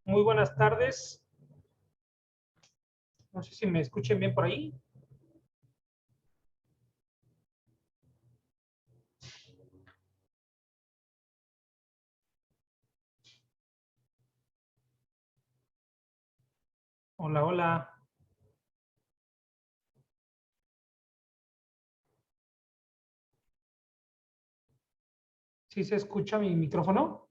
Muy buenas tardes. No sé si me escuchen bien por ahí. Hola, hola. ¿Sí se escucha mi micrófono?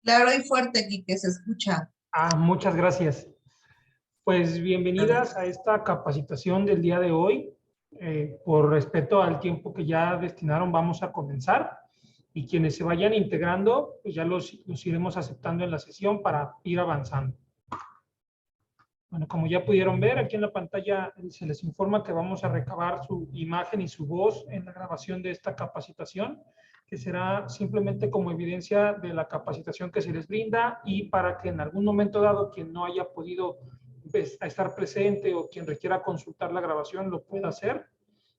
Claro y fuerte, Quique, se escucha. Muchas gracias. Pues bienvenidas a esta capacitación del día de hoy. Por respeto al tiempo que ya destinaron, vamos a comenzar. Y quienes se vayan integrando, pues ya los iremos aceptando en la sesión para ir avanzando. Bueno, como ya pudieron ver, aquí en la pantalla se les informa que vamos a recabar su imagen y su voz en la grabación de esta capacitación, que será simplemente como evidencia de la capacitación que se les brinda y para que en algún momento dado quien no haya podido estar presente o quien requiera consultar la grabación lo pueda hacer.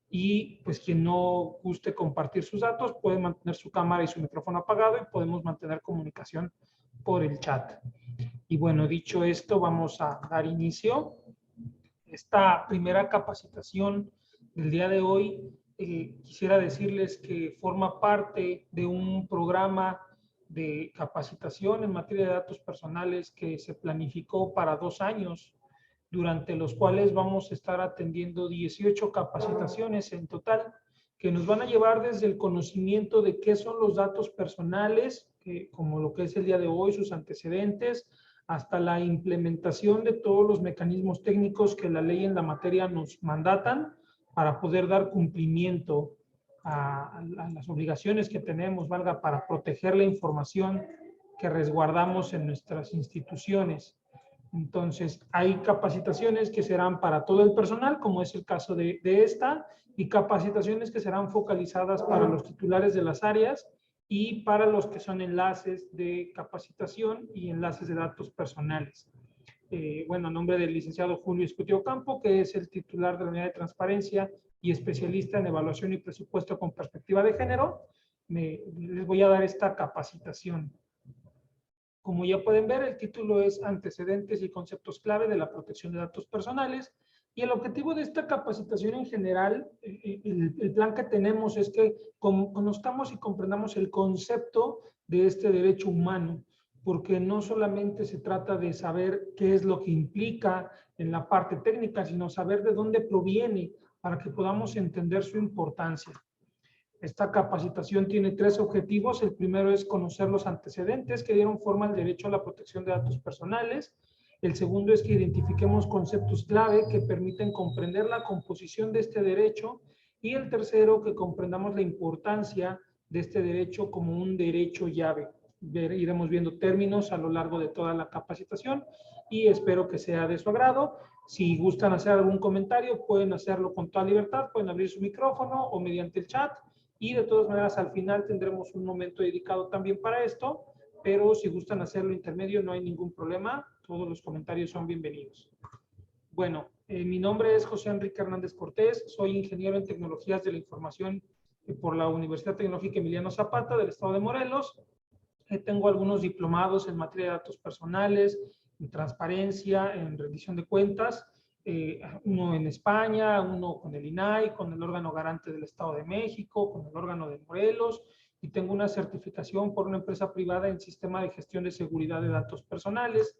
Y pues quien no guste compartir sus datos puede mantener su cámara y su micrófono apagado y podemos mantener comunicación por el chat. Y bueno, dicho esto, vamos a dar inicio. Esta primera capacitación del día de hoy, quisiera decirles que forma parte de un programa de capacitación en materia de datos personales que se planificó para 2 años, durante los cuales vamos a estar atendiendo 18 capacitaciones en total, que nos van a llevar desde el conocimiento de qué son los datos personales, como lo que es el día de hoy, sus antecedentes, hasta la implementación de todos los mecanismos técnicos que la ley en la materia nos mandatan para poder dar cumplimiento a las obligaciones que tenemos, valga, para proteger la información que resguardamos en nuestras instituciones. Entonces, hay capacitaciones que serán para todo el personal, como es el caso de esta, y capacitaciones que serán focalizadas para los titulares de las áreas y para los que son enlaces de capacitación y enlaces de datos personales. Bueno, a nombre del licenciado Julio Escutio Campo, que es el titular de la unidad de transparencia y especialista en evaluación y presupuesto con perspectiva de género, les voy a dar esta capacitación. Como ya pueden ver, el título es Antecedentes y conceptos clave de la protección de datos personales. Y el objetivo de esta capacitación en general, el plan que tenemos es que conozcamos y comprendamos el concepto de este derecho humano, porque no solamente se trata de saber qué es lo que implica en la parte técnica, sino saber de dónde proviene para que podamos entender su importancia. Esta capacitación tiene 3 objetivos. El primero es conocer los antecedentes que dieron forma al derecho a la protección de datos personales. El segundo es que identifiquemos conceptos clave que permiten comprender la composición de este derecho. Y el tercero, que comprendamos la importancia de este derecho como un derecho llave. Iremos viendo términos a lo largo de toda la capacitación y espero que sea de su agrado. Si gustan hacer algún comentario, pueden hacerlo con toda libertad, pueden abrir su micrófono o mediante el chat. Y de todas maneras, al final tendremos un momento dedicado también para esto, pero si gustan hacerlo intermedio, no hay ningún problema. Todos los comentarios son bienvenidos. Bueno, mi nombre es José Enrique Hernández Cortés, soy ingeniero en tecnologías de la información por la Universidad Tecnológica Emiliano Zapata del estado de Morelos. Tengo algunos diplomados en materia de datos personales, en transparencia, en rendición de cuentas, uno en España, uno con el INAI, con el órgano garante del Estado de México, con el órgano de Morelos, y tengo una certificación por una empresa privada en sistema de gestión de seguridad de datos personales.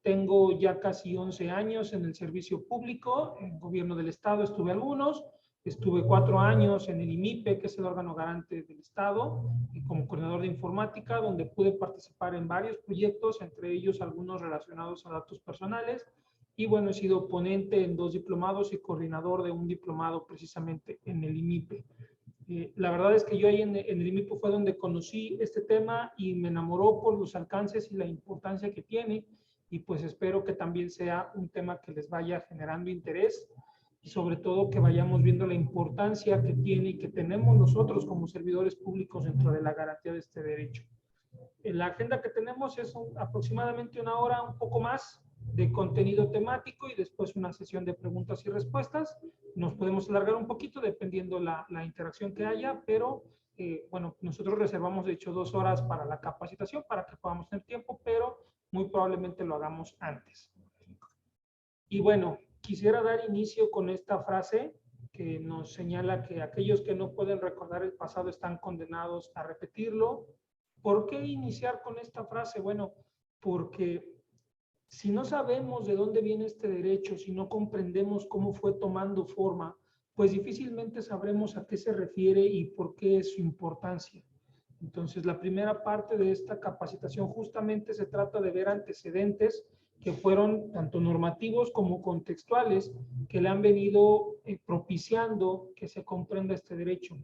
Tengo ya casi 11 años en el servicio público, en gobierno del Estado estuve algunos, estuve 4 años en el IMIPE, que es el órgano garante del Estado, como coordinador de informática, donde pude participar en varios proyectos, entre ellos algunos relacionados a datos personales. Y bueno, he sido ponente en 2 diplomados y coordinador de un diplomado precisamente en el IMIPE. La verdad es que yo ahí en el IMIPE fue donde conocí este tema y me enamoró por los alcances y la importancia que tiene. Y pues espero que también sea un tema que les vaya generando interés y sobre todo que vayamos viendo la importancia que tiene y que tenemos nosotros como servidores públicos dentro de la garantía de este derecho. La agenda que tenemos es aproximadamente 1 hora, un poco más. de contenido temático y después una sesión de preguntas y respuestas. Nos podemos alargar un poquito dependiendo la interacción que haya, pero bueno, nosotros reservamos de hecho 2 horas para la capacitación para que podamos tener tiempo, pero muy probablemente lo hagamos antes. Y bueno, quisiera dar inicio con esta frase que nos señala que aquellos que no pueden recordar el pasado están condenados a repetirlo. ¿Por qué iniciar con esta frase? Bueno, porque si no sabemos de dónde viene este derecho, si no comprendemos cómo fue tomando forma, pues difícilmente sabremos a qué se refiere y por qué es su importancia. Entonces, la primera parte de esta capacitación justamente se trata de ver antecedentes que fueron tanto normativos como contextuales, que le han venido propiciando que se comprenda este derecho.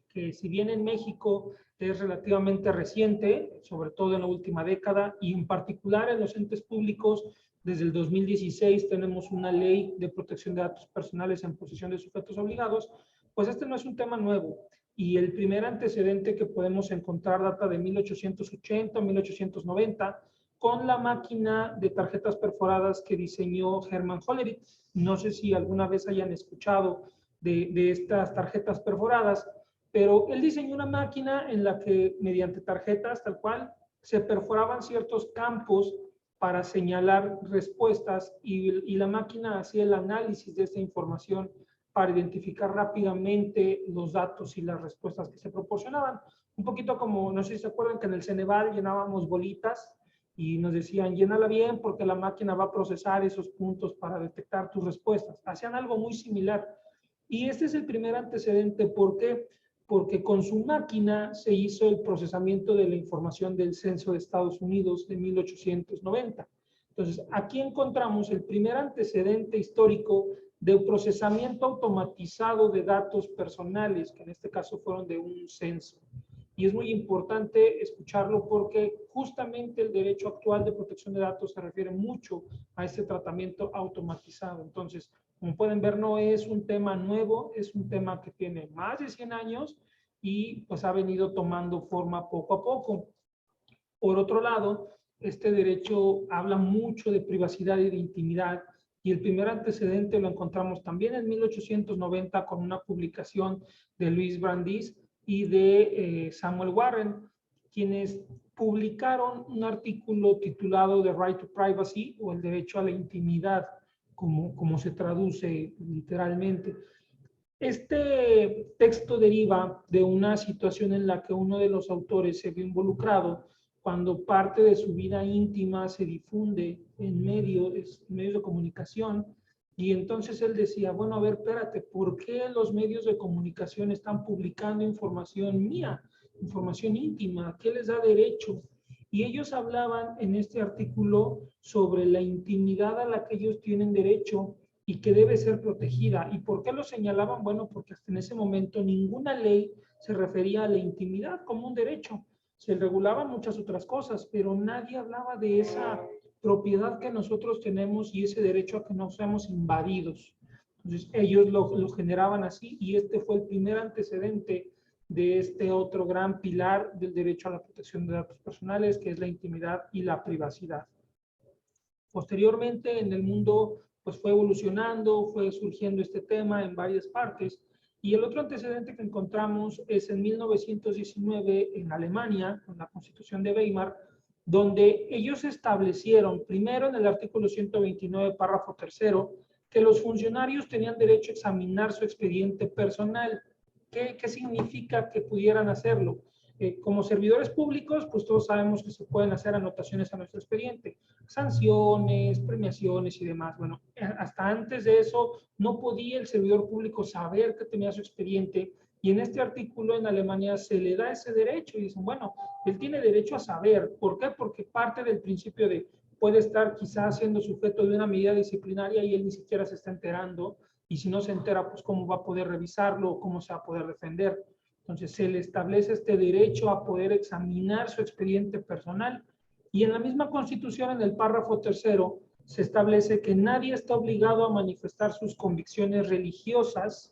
Que si bien en México es relativamente reciente, sobre todo en la última década, y en particular en los entes públicos, desde el 2016 tenemos una ley de protección de datos personales en posesión de sujetos obligados, pues este no es un tema nuevo. Y el primer antecedente que podemos encontrar data de 1880, 1890, con la máquina de tarjetas perforadas que diseñó Hermann Hollerith. No sé si alguna vez hayan escuchado de estas tarjetas perforadas, pero él diseñó una máquina en la que mediante tarjetas tal cual se perforaban ciertos campos para señalar respuestas y la máquina hacía el análisis de esta información para identificar rápidamente los datos y las respuestas que se proporcionaban. Un poquito como, no sé si se acuerdan que en el Ceneval llenábamos bolitas y nos decían, llénala bien porque la máquina va a procesar esos puntos para detectar tus respuestas. Hacían algo muy similar. Y este es el primer antecedente. ¿Por qué? Porque con su máquina se hizo el procesamiento de la información del censo de Estados Unidos de 1890. Entonces, aquí encontramos el primer antecedente histórico de procesamiento automatizado de datos personales, que en este caso fueron de un censo. Y es muy importante escucharlo porque justamente el derecho actual de protección de datos se refiere mucho a este tratamiento automatizado. Entonces, como pueden ver, no es un tema nuevo, es un tema que tiene más de 100 años y pues ha venido tomando forma poco a poco. Por otro lado, este derecho habla mucho de privacidad y de intimidad, y el primer antecedente lo encontramos también en 1890 con una publicación de Louis Brandeis y de Samuel Warren, quienes publicaron un artículo titulado The Right to Privacy, o el derecho a la intimidad, como se traduce literalmente. Este texto deriva de una situación en la que uno de los autores se vio involucrado cuando parte de su vida íntima se difunde en medios de comunicación, y entonces él decía, bueno, a ver, espérate, ¿por qué los medios de comunicación están publicando información mía, información íntima? ¿Qué les da derecho? Y ellos hablaban en este artículo sobre la intimidad a la que ellos tienen derecho y que debe ser protegida. ¿Y por qué lo señalaban? Bueno, porque hasta en ese momento ninguna ley se refería a la intimidad como un derecho. Se regulaban muchas otras cosas, pero nadie hablaba de esa propiedad que nosotros tenemos y ese derecho a que no seamos invadidos. Entonces ellos lo generaban así, y este fue el primer antecedente de este otro gran pilar del derecho a la protección de datos personales, que es la intimidad y la privacidad. Posteriormente en el mundo pues fue evolucionando, fue surgiendo este tema en varias partes, y el otro antecedente que encontramos es en 1919 en Alemania, con la Constitución de Weimar, donde ellos establecieron, primero en el artículo 129, párrafo tercero, que los funcionarios tenían derecho a examinar su expediente personal. ¿Qué significa que pudieran hacerlo? Como servidores públicos, pues todos sabemos que se pueden hacer anotaciones a nuestro expediente, sanciones, premiaciones y demás. Bueno, hasta antes de eso no podía el servidor público saber que tenía su expediente, y en este artículo en Alemania se le da ese derecho y dicen, bueno, él tiene derecho a saber. ¿Por qué? Porque parte del principio de puede estar quizás siendo sujeto de una medida disciplinaria y él ni siquiera se está enterando, y si no se entera, pues cómo va a poder revisarlo o cómo se va a poder defender. Entonces se le establece este derecho a poder examinar su expediente personal, y en la misma Constitución, en el párrafo tercero, se establece que nadie está obligado a manifestar sus convicciones religiosas,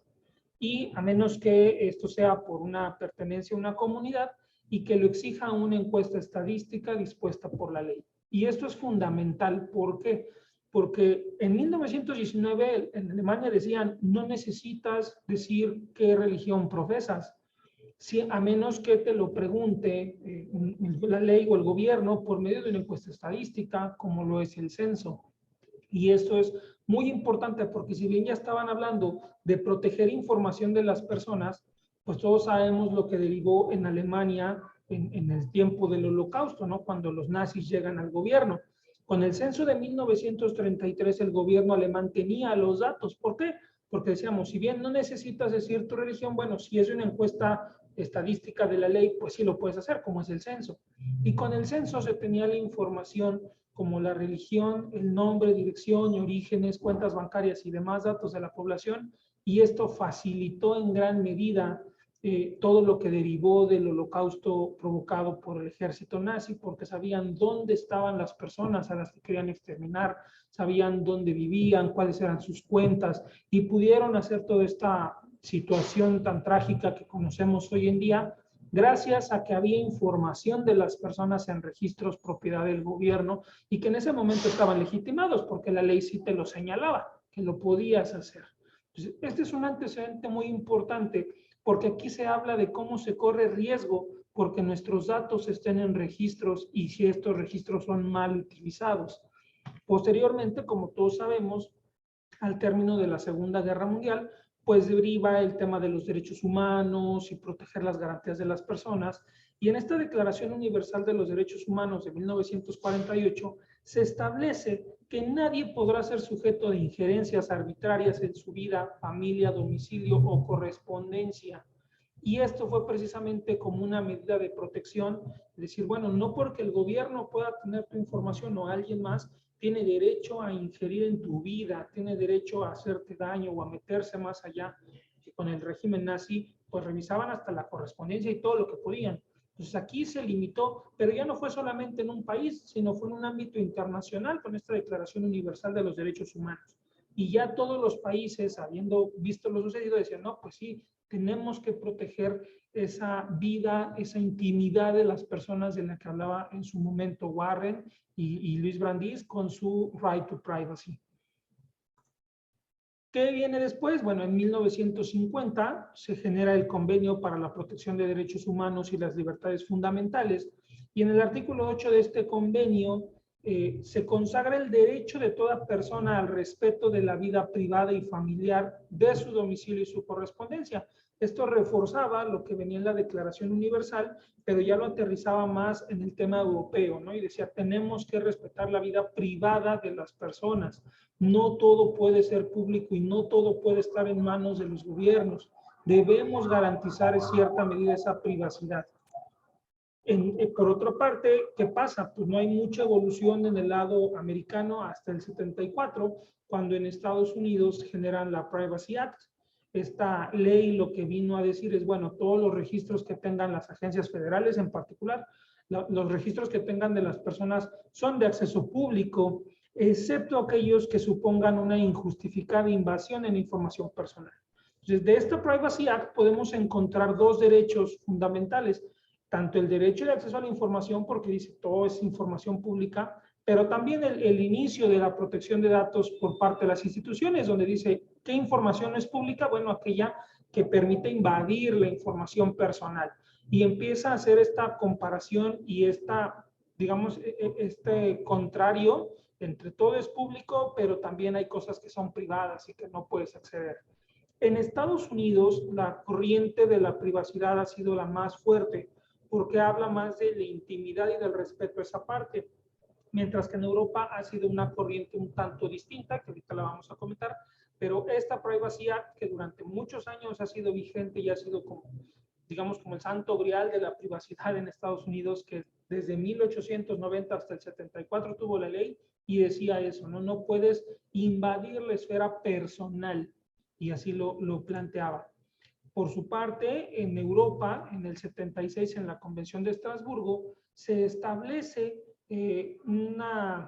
y a menos que esto sea por una pertenencia a una comunidad y que lo exija una encuesta estadística dispuesta por la ley. Y esto es fundamental. ¿Por qué? porque en 1919 en Alemania decían, no necesitas decir qué religión profesas, si, a menos que te lo pregunte la ley o el gobierno por medio de una encuesta estadística, como lo es el censo. Y esto es muy importante porque si bien ya estaban hablando de proteger información de las personas, pues todos sabemos lo que derivó en Alemania en el tiempo del Holocausto, ¿no? Cuando los nazis llegan al gobierno. Con el censo de 1933, el gobierno alemán tenía los datos. ¿Por qué? Porque decíamos, si bien no necesitas decir tu religión, bueno, si es una encuesta estadística de la ley, pues sí lo puedes hacer, como es el censo. Y con el censo se tenía la información como la religión, el nombre, dirección y orígenes, cuentas bancarias y demás datos de la población, y esto facilitó en gran medida todo lo que derivó del holocausto provocado por el ejército nazi, porque sabían dónde estaban las personas a las que querían exterminar, sabían dónde vivían, cuáles eran sus cuentas, y pudieron hacer toda esta situación tan trágica que conocemos hoy en día, gracias a que había información de las personas en registros propiedad del gobierno y que en ese momento estaban legitimados porque la ley sí te lo señalaba, que lo podías hacer. Entonces, este es un antecedente muy importante porque aquí se habla de cómo se corre riesgo porque nuestros datos estén en registros y si estos registros son mal utilizados. Posteriormente, como todos sabemos, al término de la Segunda Guerra Mundial, pues deriva el tema de los derechos humanos y proteger las garantías de las personas. Y en esta Declaración Universal de los Derechos Humanos de 1948 se establece que nadie podrá ser sujeto de injerencias arbitrarias en su vida, familia, domicilio o correspondencia. Y esto fue precisamente como una medida de protección, decir, bueno, no porque el gobierno pueda tener tu información o alguien más, tiene derecho a ingerir en tu vida, tiene derecho a hacerte daño o a meterse más allá. Que con el régimen nazi, pues revisaban hasta la correspondencia y todo lo que podían. Entonces aquí se limitó, pero ya no fue solamente en un país, sino fue en un ámbito internacional con esta Declaración Universal de los Derechos Humanos. Y ya todos los países, habiendo visto lo sucedido, decían, no, pues sí, tenemos que proteger esa vida, esa intimidad de las personas de la que hablaba en su momento Warren y Luis Brandis con su right to privacy. ¿Qué viene después? Bueno, en 1950 se genera el Convenio para la Protección de Derechos Humanos y las Libertades Fundamentales y en el artículo 8 de este convenio se consagra el derecho de toda persona al respeto de la vida privada y familiar de su domicilio y su correspondencia. Esto reforzaba lo que venía en la Declaración Universal, pero ya lo aterrizaba más en el tema europeo, ¿no? Y decía, tenemos que respetar la vida privada de las personas. No todo puede ser público y no todo puede estar en manos de los gobiernos. Debemos garantizar en cierta medida esa privacidad. Por otra parte, ¿qué pasa? Pues no hay mucha evolución en el lado americano hasta el 74, cuando en Estados Unidos generan la Privacy Act. Esta ley lo que vino a decir es, bueno, todos los registros que tengan las agencias federales en particular, los registros que tengan de las personas son de acceso público, excepto aquellos que supongan una injustificada invasión en información personal. Entonces, de esta Privacy Act podemos encontrar dos derechos fundamentales, tanto el derecho de acceso a la información, porque dice todo es información pública, pero también el inicio de la protección de datos por parte de las instituciones, donde dice qué información es pública, bueno, aquella que permite invadir la información personal. Y empieza a hacer esta comparación y esta, digamos, este contrario entre todo es público, pero también hay cosas que son privadas y que no puedes acceder. En Estados Unidos, la corriente de la privacidad ha sido la más fuerte, porque habla más de la intimidad y del respeto a esa parte, mientras que en Europa ha sido una corriente un tanto distinta, que ahorita la vamos a comentar, pero esta Privacy Act, que durante muchos años ha sido vigente y ha sido como, digamos, como el santo grial de la privacidad en Estados Unidos, que desde 1890 hasta el 74 tuvo la ley y decía eso, ¿no? No puedes invadir la esfera personal, y así lo planteaba. Por su parte, en Europa, en el 76, en la Convención de Estrasburgo, se establece bueno,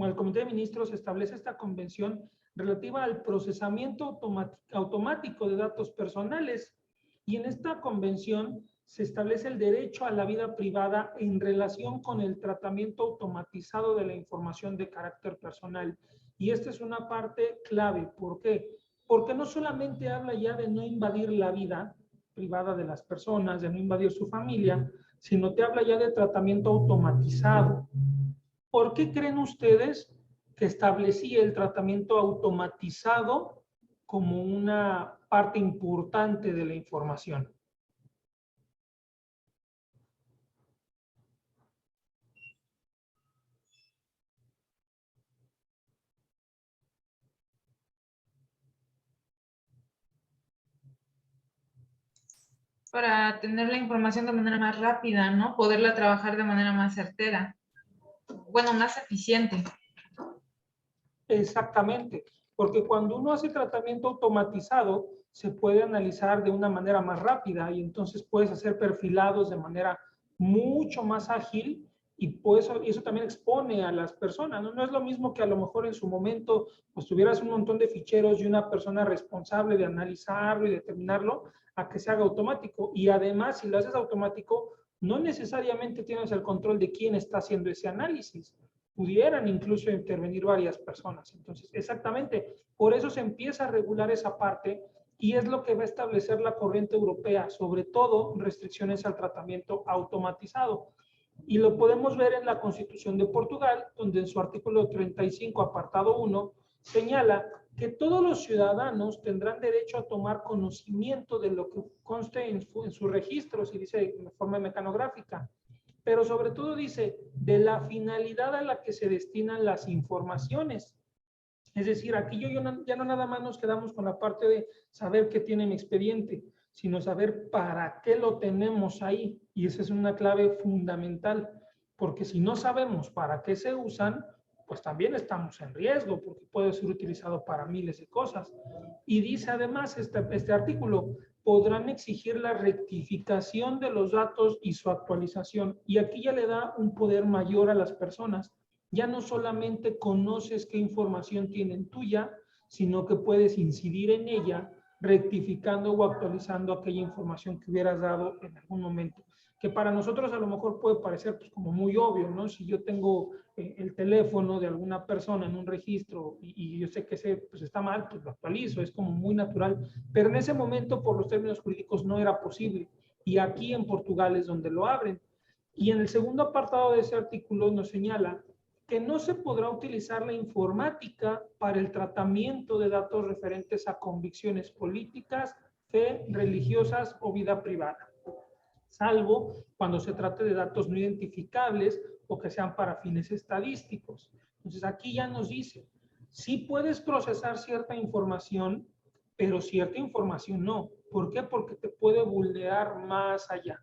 el Comité de Ministros establece esta convención relativa al procesamiento automático de datos personales. Y en esta convención se establece el derecho a la vida privada en relación con el tratamiento automatizado de la información de carácter personal. Y esta es una parte clave. ¿Por qué? Porque no solamente habla ya de no invadir la vida privada de las personas, de no invadir su familia, sino te habla ya de tratamiento automatizado. ¿Por qué creen ustedes que establecía el tratamiento automatizado como una parte importante de la información? Para tener la información de manera más rápida, ¿no? Poderla trabajar de manera más certera. Bueno, más eficiente. Exactamente, porque cuando uno hace tratamiento automatizado, se puede analizar de una manera más rápida y entonces puedes hacer perfilados de manera mucho más ágil y pues eso también expone a las personas, ¿no? No es lo mismo que a lo mejor en su momento pues tuvieras un montón de ficheros y una persona responsable de analizarlo y determinarlo a que se haga automático. Y además, si lo haces automático, no necesariamente tienes el control de quién está haciendo ese análisis. Pudieran incluso intervenir varias personas. Entonces, exactamente, por eso se empieza a regular esa parte y es lo que va a establecer la corriente europea, sobre todo restricciones al tratamiento automatizado. Y lo podemos ver en la Constitución de Portugal, donde en su artículo 35, apartado 1, señala que todos los ciudadanos tendrán derecho a tomar conocimiento de lo que conste en sus registros, y dice de forma mecanográfica, pero sobre todo dice de la finalidad a la que se destinan las informaciones. Es decir, aquí ya no nada más nos quedamos con la parte de saber qué tiene mi expediente, sino saber para qué lo tenemos ahí. Y esa es una clave fundamental, porque si no sabemos para qué se usan, pues también estamos en riesgo, porque puede ser utilizado para miles de cosas. Y dice además este artículo, podrán exigir la rectificación de los datos y su actualización. Y aquí ya le da un poder mayor a las personas. Ya no solamente conoces qué información tienen tuya, sino que puedes incidir en ella, rectificando o actualizando aquella información que hubieras dado en algún momento. Que para nosotros a lo mejor puede parecer pues, como muy obvio, ¿no? Si yo tengo el teléfono de alguna persona en un registro y yo sé que ese pues, está mal, pues lo actualizo, es como muy natural. Pero en ese momento, por los términos jurídicos, no era posible. Y aquí en Portugal es donde lo abren. Y en el segundo apartado de ese artículo nos señala que no se podrá utilizar la informática para el tratamiento de datos referentes a convicciones políticas, fe, religiosas o vida privada, salvo cuando se trate de datos no identificables o que sean para fines estadísticos. Entonces aquí ya nos dice, sí puedes procesar cierta información, pero cierta información no. ¿Por qué? Porque te puede vulnerar más allá.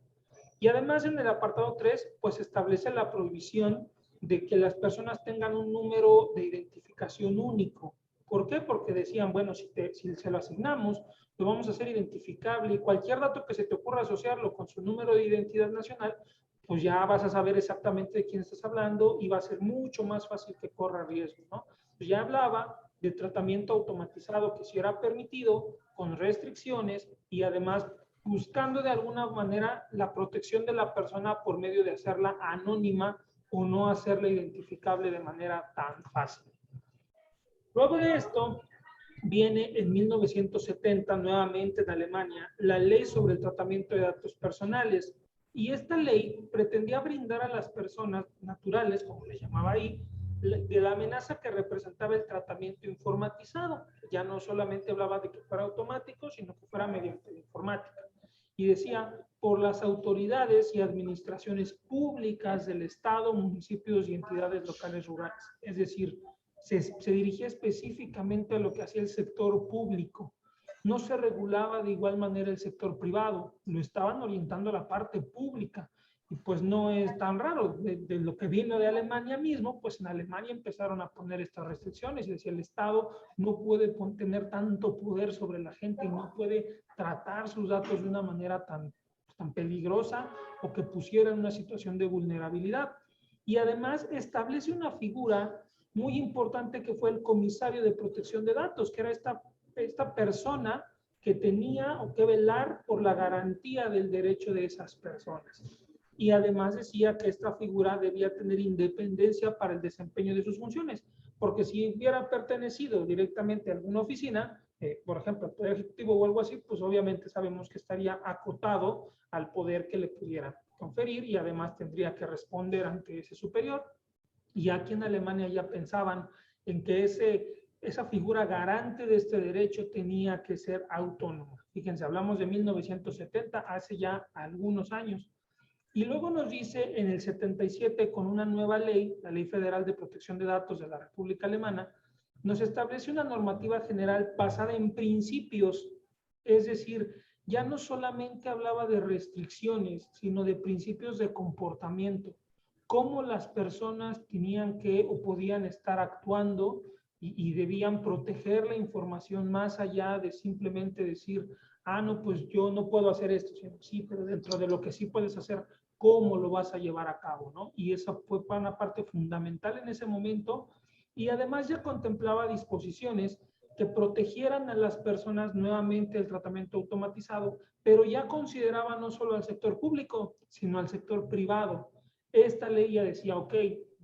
Y además en el apartado 3, pues establece la prohibición de que las personas tengan un número de identificación único. ¿Por qué? Porque decían, bueno, si se lo asignamos, lo vamos a hacer identificable y cualquier dato que se te ocurra asociarlo con su número de identidad nacional, pues ya vas a saber exactamente de quién estás hablando y va a ser mucho más fácil que corra riesgo, ¿no? Pues ya hablaba de tratamiento automatizado que sí era permitido, con restricciones y además buscando de alguna manera la protección de la persona por medio de hacerla anónima o no hacerla identificable de manera tan fácil. Luego de esto, viene en 1970 nuevamente en Alemania la ley sobre el tratamiento de datos personales y esta ley pretendía brindar a las personas naturales, como le llamaba ahí, de la amenaza que representaba el tratamiento informatizado. Ya no solamente hablaba de que fuera automático, sino que fuera mediante la informática. Y decía, por las autoridades y administraciones públicas del Estado, municipios y entidades locales rurales. Es decir, se dirigía específicamente a lo que hacía el sector público. No se regulaba de igual manera el sector privado, lo estaban orientando a la parte pública. Y pues no es tan raro, de lo que vino de Alemania mismo, pues en Alemania empezaron a poner estas restricciones y decía el Estado no puede tener tanto poder sobre la gente y no puede tratar sus datos de una manera tan peligrosa o que pusiera en una situación de vulnerabilidad. Y además establece una figura muy importante que fue el comisario de protección de datos, que era esta persona que tenía o que velar por la garantía del derecho de esas personas. Y además decía que esta figura debía tener independencia para el desempeño de sus funciones. porque si hubiera pertenecido directamente a alguna oficina, por ejemplo, al Poder Ejecutivo o algo así, pues obviamente sabemos que estaría acotado al poder que le pudieran conferir y además tendría que responder ante ese superior. Y aquí en Alemania ya pensaban en que esa figura garante de este derecho tenía que ser autónoma. Fíjense, hablamos de 1970, hace ya algunos años. Y luego nos dice en el 77, con una nueva ley, la Ley Federal de Protección de Datos de la República Alemana, nos establece una normativa general basada en principios, es decir, ya no solamente hablaba de restricciones, sino de principios de comportamiento, cómo las personas tenían que o podían estar actuando y debían proteger la información más allá de simplemente decir, ah, no, pues yo no puedo hacer esto, sino sí, pero dentro de lo que sí puedes hacer, ¿cómo lo vas a llevar a cabo? ¿No? Y esa fue una parte fundamental en ese momento y además ya contemplaba disposiciones que protegieran a las personas nuevamente del tratamiento automatizado, pero ya consideraba no solo al sector público, sino al sector privado. Esta ley ya decía, ok,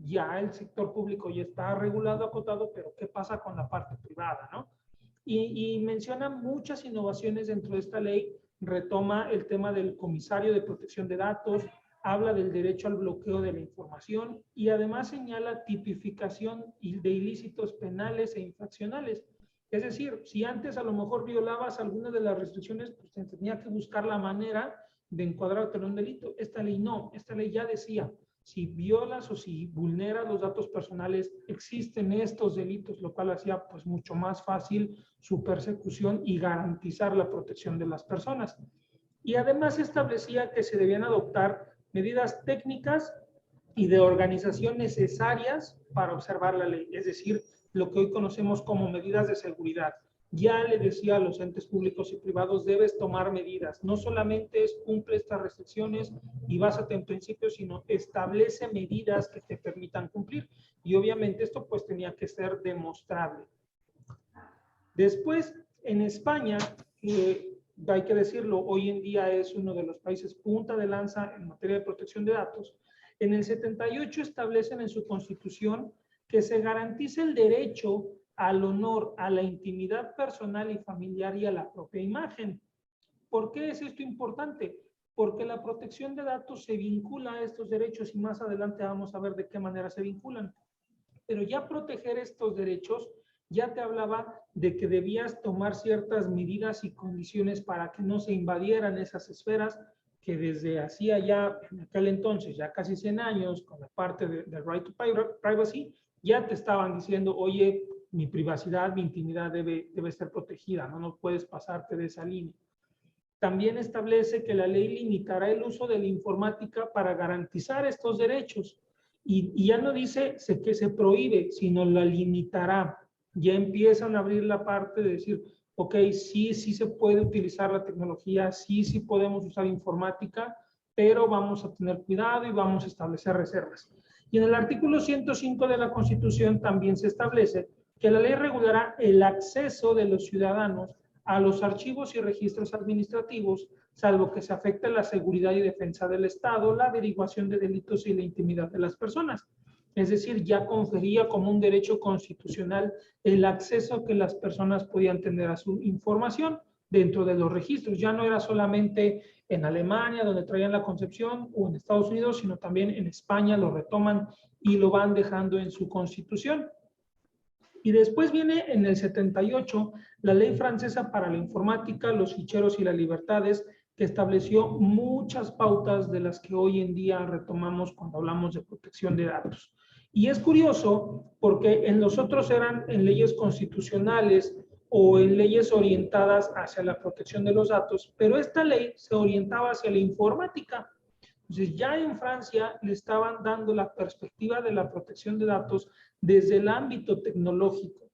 ya el sector público ya está regulado, acotado, pero ¿qué pasa con la parte privada, no? Y menciona muchas innovaciones dentro de esta ley, retoma el tema del comisario de protección de datos, habla del derecho al bloqueo de la información y además señala tipificación de ilícitos penales e infraccionales. Es decir, si antes a lo mejor violabas alguna de las restricciones, pues te tenía que buscar la manera de encuadrarte en un delito. Esta ley no, esta ley ya decía, si violas o si vulneras los datos personales, existen estos delitos, lo cual hacía pues mucho más fácil su persecución y garantizar la protección de las personas. Y además establecía que se debían adoptar medidas técnicas y de organización necesarias para observar la ley, es decir, lo que hoy conocemos como medidas de seguridad. Ya le decía a los entes públicos y privados, debes tomar medidas. No solamente es cumple estas restricciones y básate en principios, sino establece medidas que te permitan cumplir. Y obviamente esto pues tenía que ser demostrable. Después, en España, hay que decirlo, hoy en día es uno de los países punta de lanza en materia de protección de datos. En el 78 establecen en su constitución que se garantice el derecho al honor, a la intimidad personal y familiar y a la propia imagen. ¿Por qué es esto importante? Porque la protección de datos se vincula a estos derechos y más adelante vamos a ver de qué manera se vinculan. Pero ya proteger estos derechos ya te hablaba de que debías tomar ciertas medidas y condiciones para que no se invadieran esas esferas que desde hacía ya, en aquel entonces, ya casi 100 años, con la parte de Right to Privacy, ya te estaban diciendo, oye, mi privacidad, mi intimidad debe ser protegida, no puedes pasarte de esa línea. También establece que la ley limitará el uso de la informática para garantizar estos derechos. Y ya no dice que se prohíbe, sino la limitará. Ya empiezan a abrir la parte de decir, ok, sí se puede utilizar la tecnología, sí podemos usar informática, pero vamos a tener cuidado y vamos a establecer reservas. Y en el artículo 105 de la Constitución también se establece que la ley regulará el acceso de los ciudadanos a los archivos y registros administrativos, salvo que se afecte la seguridad y defensa del Estado, la averiguación de delitos y la intimidad de las personas. Es decir, ya confería como un derecho constitucional el acceso que las personas podían tener a su información dentro de los registros. Ya no era solamente en Alemania, donde traían la concepción, o en Estados Unidos, sino también en España lo retoman y lo van dejando en su constitución. Y después viene en el 78 la ley francesa para la informática, los ficheros y las libertades, que estableció muchas pautas de las que hoy en día retomamos cuando hablamos de protección de datos. Y es curioso porque en los otros eran en leyes constitucionales o en leyes orientadas hacia la protección de los datos, pero esta ley se orientaba hacia la informática. Entonces ya en Francia le estaban dando la perspectiva de la protección de datos desde el ámbito tecnológico.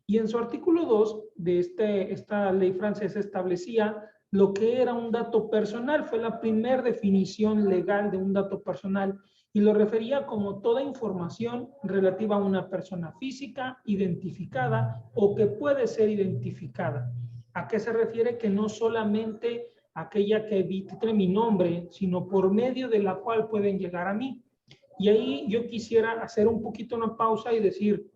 Y en su artículo 2 de esta ley francesa establecía lo que era un dato personal. Fue la primera definición legal de un dato personal y lo refería como toda información relativa a una persona física identificada o que puede ser identificada. ¿A qué se refiere? Que no solamente aquella que tiene mi nombre, sino por medio de la cual pueden llegar a mí. Y ahí yo quisiera hacer un poquito una pausa y decir,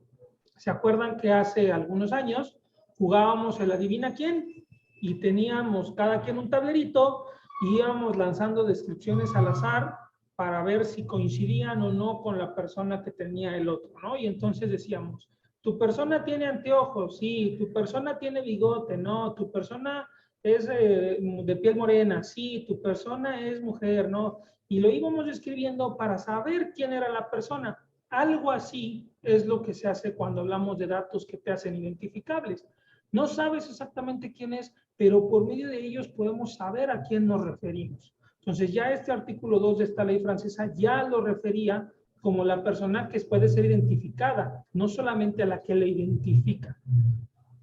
¿Se acuerdan que hace algunos años jugábamos el adivina quién? Y teníamos cada quien un tablerito y íbamos lanzando descripciones al azar para ver si coincidían o no con la persona que tenía el otro, ¿no? Y entonces decíamos, tu persona tiene anteojos, sí, tu persona tiene bigote, no, tu persona es de piel morena, sí, tu persona es mujer, no. Y lo íbamos escribiendo para saber quién era la persona. Algo así es lo que se hace cuando hablamos de datos que te hacen identificables. No sabes exactamente quién es, pero por medio de ellos podemos saber a quién nos referimos. Entonces ya este artículo 2 de esta ley francesa ya lo refería como la persona que puede ser identificada, no solamente a la que le identifica.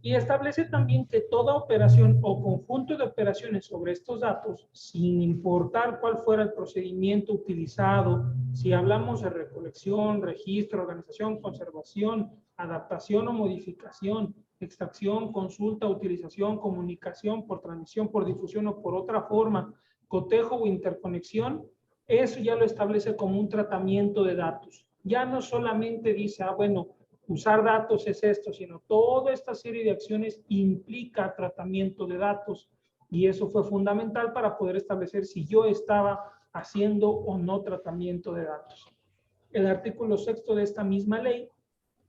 Y establece también que toda operación o conjunto de operaciones sobre estos datos, sin importar cuál fuera el procedimiento utilizado, si hablamos de recolección, registro, organización, conservación, adaptación o modificación, extracción, consulta, utilización, comunicación por transmisión, por difusión o por otra forma, cotejo o interconexión, eso ya lo establece como un tratamiento de datos. Ya no solamente dice, bueno, usar datos es esto, sino toda esta serie de acciones implica tratamiento de datos y eso fue fundamental para poder establecer si yo estaba haciendo o no tratamiento de datos. El artículo 6 de esta misma ley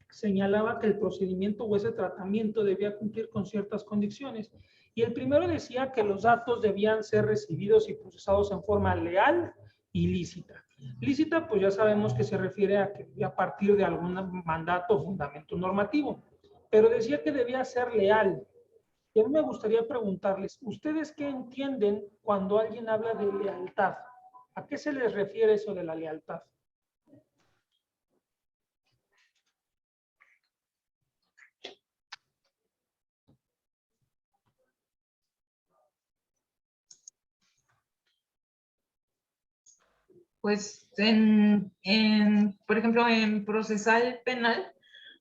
señalaba que el procedimiento o ese tratamiento debía cumplir con ciertas condiciones y el primero decía que los datos debían ser recibidos y procesados en forma leal y lícita. Lícita, pues ya sabemos que se refiere a partir de algún mandato o fundamento normativo, pero decía que debía ser leal. Y a mí me gustaría preguntarles, ¿ustedes qué entienden cuando alguien habla de lealtad? ¿A qué se les refiere eso de la lealtad? Pues por ejemplo, en procesal penal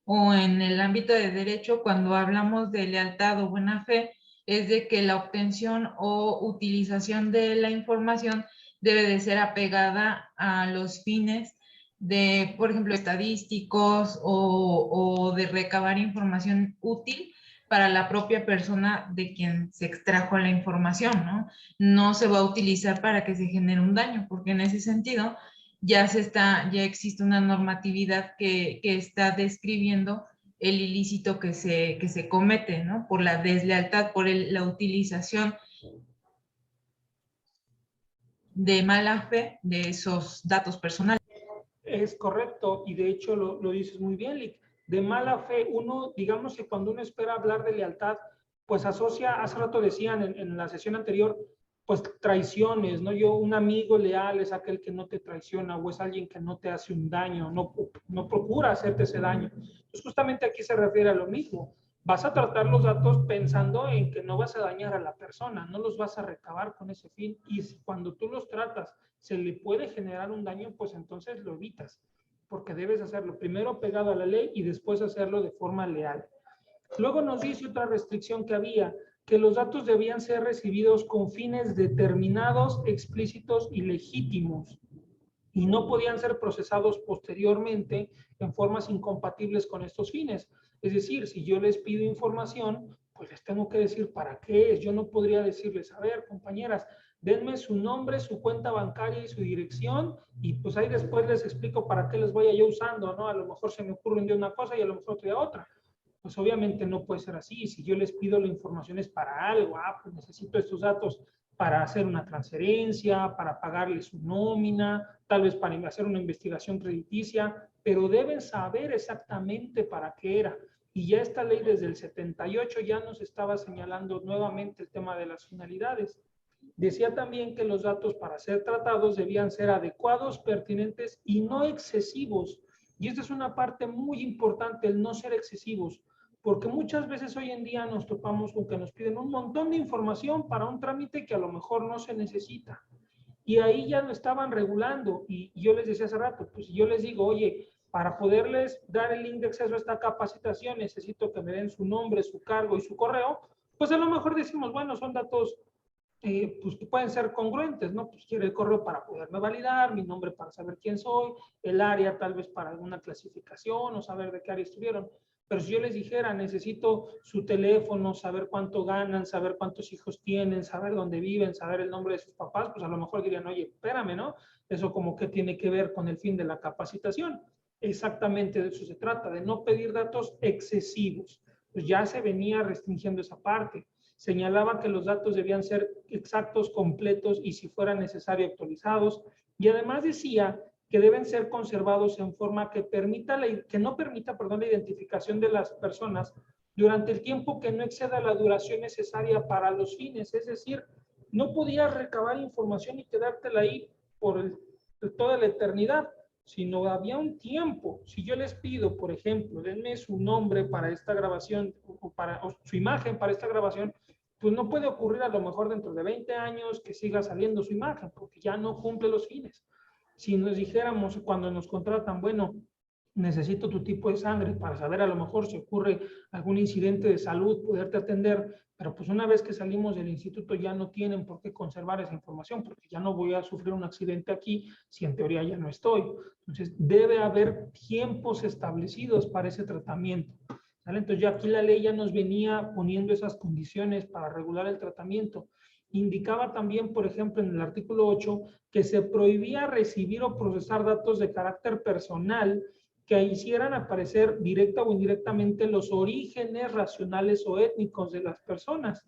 o en el ámbito de derecho, cuando hablamos de lealtad o buena fe, es de que la obtención o utilización de la información debe de ser apegada a los fines de, por ejemplo, estadísticos o de recabar información útil para la propia persona de quien se extrajo la información, ¿no? No se va a utilizar para que se genere un daño, porque en ese sentido ya existe una normatividad que está describiendo el ilícito que se comete, ¿no? Por la deslealtad, por la utilización de mala fe de esos datos personales. Es correcto, y de hecho lo dices muy bien, Lick. De mala fe, uno, digamos que cuando uno espera hablar de lealtad, pues asocia, hace rato decían en la sesión anterior, pues traiciones, ¿no? Un amigo leal es aquel que no te traiciona o es alguien que no te hace un daño, no procura hacerte ese daño. Pues justamente aquí se refiere a lo mismo. Vas a tratar los datos pensando en que no vas a dañar a la persona, no los vas a recabar con ese fin, y cuando tú los tratas se le puede generar un daño, pues entonces lo evitas, porque debes hacerlo primero pegado a la ley y después hacerlo de forma leal. Luego nos dice otra restricción que había, que los datos debían ser recibidos con fines determinados, explícitos y legítimos, y no podían ser procesados posteriormente en formas incompatibles con estos fines. Es decir, si yo les pido información, pues les tengo que decir para qué es. Yo no podría decirles, a ver, compañeras, denme su nombre, su cuenta bancaria y su dirección, y pues ahí después les explico para qué les voy a yo usando, ¿no? A lo mejor se me ocurre un día una cosa y a lo mejor otro día otra. Pues obviamente no puede ser así. Si yo les pido la información es para algo, pues necesito estos datos para hacer una transferencia, para pagarle su nómina, tal vez para hacer una investigación crediticia, pero deben saber exactamente para qué era. Y ya esta ley desde el 78 ya nos estaba señalando nuevamente el tema de las finalidades. Decía también que los datos para ser tratados debían ser adecuados, pertinentes y no excesivos. Y esta es una parte muy importante, el no ser excesivos, porque muchas veces hoy en día nos topamos con que nos piden un montón de información para un trámite que a lo mejor no se necesita. Y ahí ya lo estaban regulando. Y yo les decía hace rato, pues yo les digo, oye, para poderles dar el link de acceso a esta capacitación necesito que me den su nombre, su cargo y su correo, pues a lo mejor decimos, bueno, son datos pues que pueden ser congruentes, ¿no? Pues quiero el correo para poderme validar, mi nombre para saber quién soy, el área tal vez para alguna clasificación o saber de qué área estuvieron. Pero si yo les dijera, necesito su teléfono, saber cuánto ganan, saber cuántos hijos tienen, saber dónde viven, saber el nombre de sus papás, pues a lo mejor dirían, oye, espérame, ¿no? Eso como que tiene que ver con el fin de la capacitación. Exactamente de eso se trata, de no pedir datos excesivos. Pues ya se venía restringiendo esa parte. Señalaba que los datos debían ser exactos, completos y si fuera necesario actualizados. Y además decía que deben ser conservados en forma que no permita la identificación de las personas durante el tiempo que no exceda la duración necesaria para los fines. Es decir, no podías recabar información y quedártela ahí por toda la eternidad, sino había un tiempo. Si yo les pido, por ejemplo, denme su nombre para esta grabación o su imagen para esta grabación, pues no puede ocurrir a lo mejor dentro de 20 años que siga saliendo su imagen, porque ya no cumple los fines. Si nos dijéramos cuando nos contratan, bueno, necesito tu tipo de sangre para saber a lo mejor si ocurre algún incidente de salud, poderte atender, pero pues una vez que salimos del instituto ya no tienen por qué conservar esa información, porque ya no voy a sufrir un accidente aquí si en teoría ya no estoy. Entonces debe haber tiempos establecidos para ese tratamiento. ¿Vale? Entonces ya aquí la ley ya nos venía poniendo esas condiciones para regular el tratamiento. Indicaba también, por ejemplo, en el artículo 8, que se prohibía recibir o procesar datos de carácter personal que hicieran aparecer directa o indirectamente los orígenes racionales o étnicos de las personas,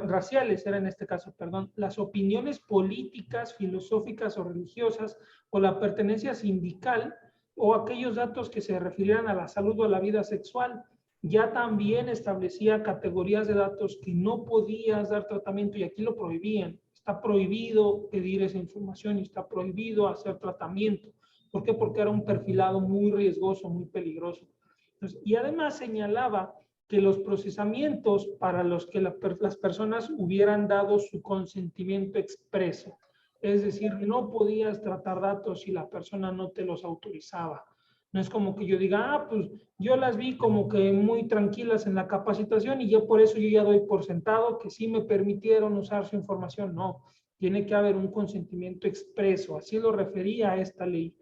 raciales era en este caso, perdón, las opiniones políticas, filosóficas o religiosas, o la pertenencia sindical, o aquellos datos que se refirieran a la salud o a la vida sexual. Ya también establecía categorías de datos que no podías dar tratamiento y aquí lo prohibían. Está prohibido pedir esa información y está prohibido hacer tratamiento. ¿Por qué? Porque era un perfilado muy riesgoso, muy peligroso. Entonces, y además señalaba que los procesamientos para los que las personas hubieran dado su consentimiento expreso. Es decir, no podías tratar datos si la persona no te los autorizaba. No es como que yo diga, pues yo las vi como que muy tranquilas en la capacitación y yo por eso yo ya doy por sentado que sí me permitieron usar su información. No, tiene que haber un consentimiento expreso. Así lo refería a esta ley.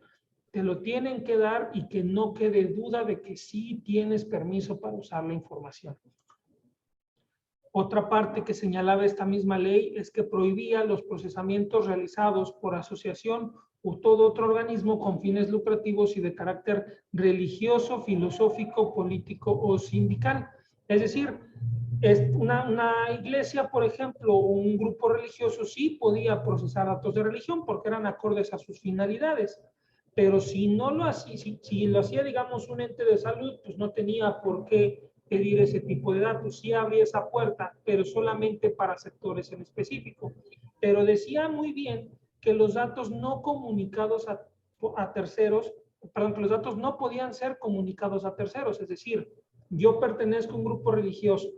Te lo tienen que dar y que no quede duda de que sí tienes permiso para usar la información. Otra parte que señalaba esta misma ley es que prohibía los procesamientos realizados por asociación o todo otro organismo con fines lucrativos y de carácter religioso, filosófico, político o sindical. Es decir, una iglesia, por ejemplo, o un grupo religioso sí podía procesar datos de religión porque eran acordes a sus finalidades. Pero si no lo hacía, si lo hacía, digamos, un ente de salud, pues no tenía por qué pedir ese tipo de datos. Sí abría esa puerta, pero solamente para sectores en específico. Pero decía muy bien que los datos no comunicados a terceros, perdón, que los datos no podían ser comunicados a terceros. Es decir, yo pertenezco a un grupo religioso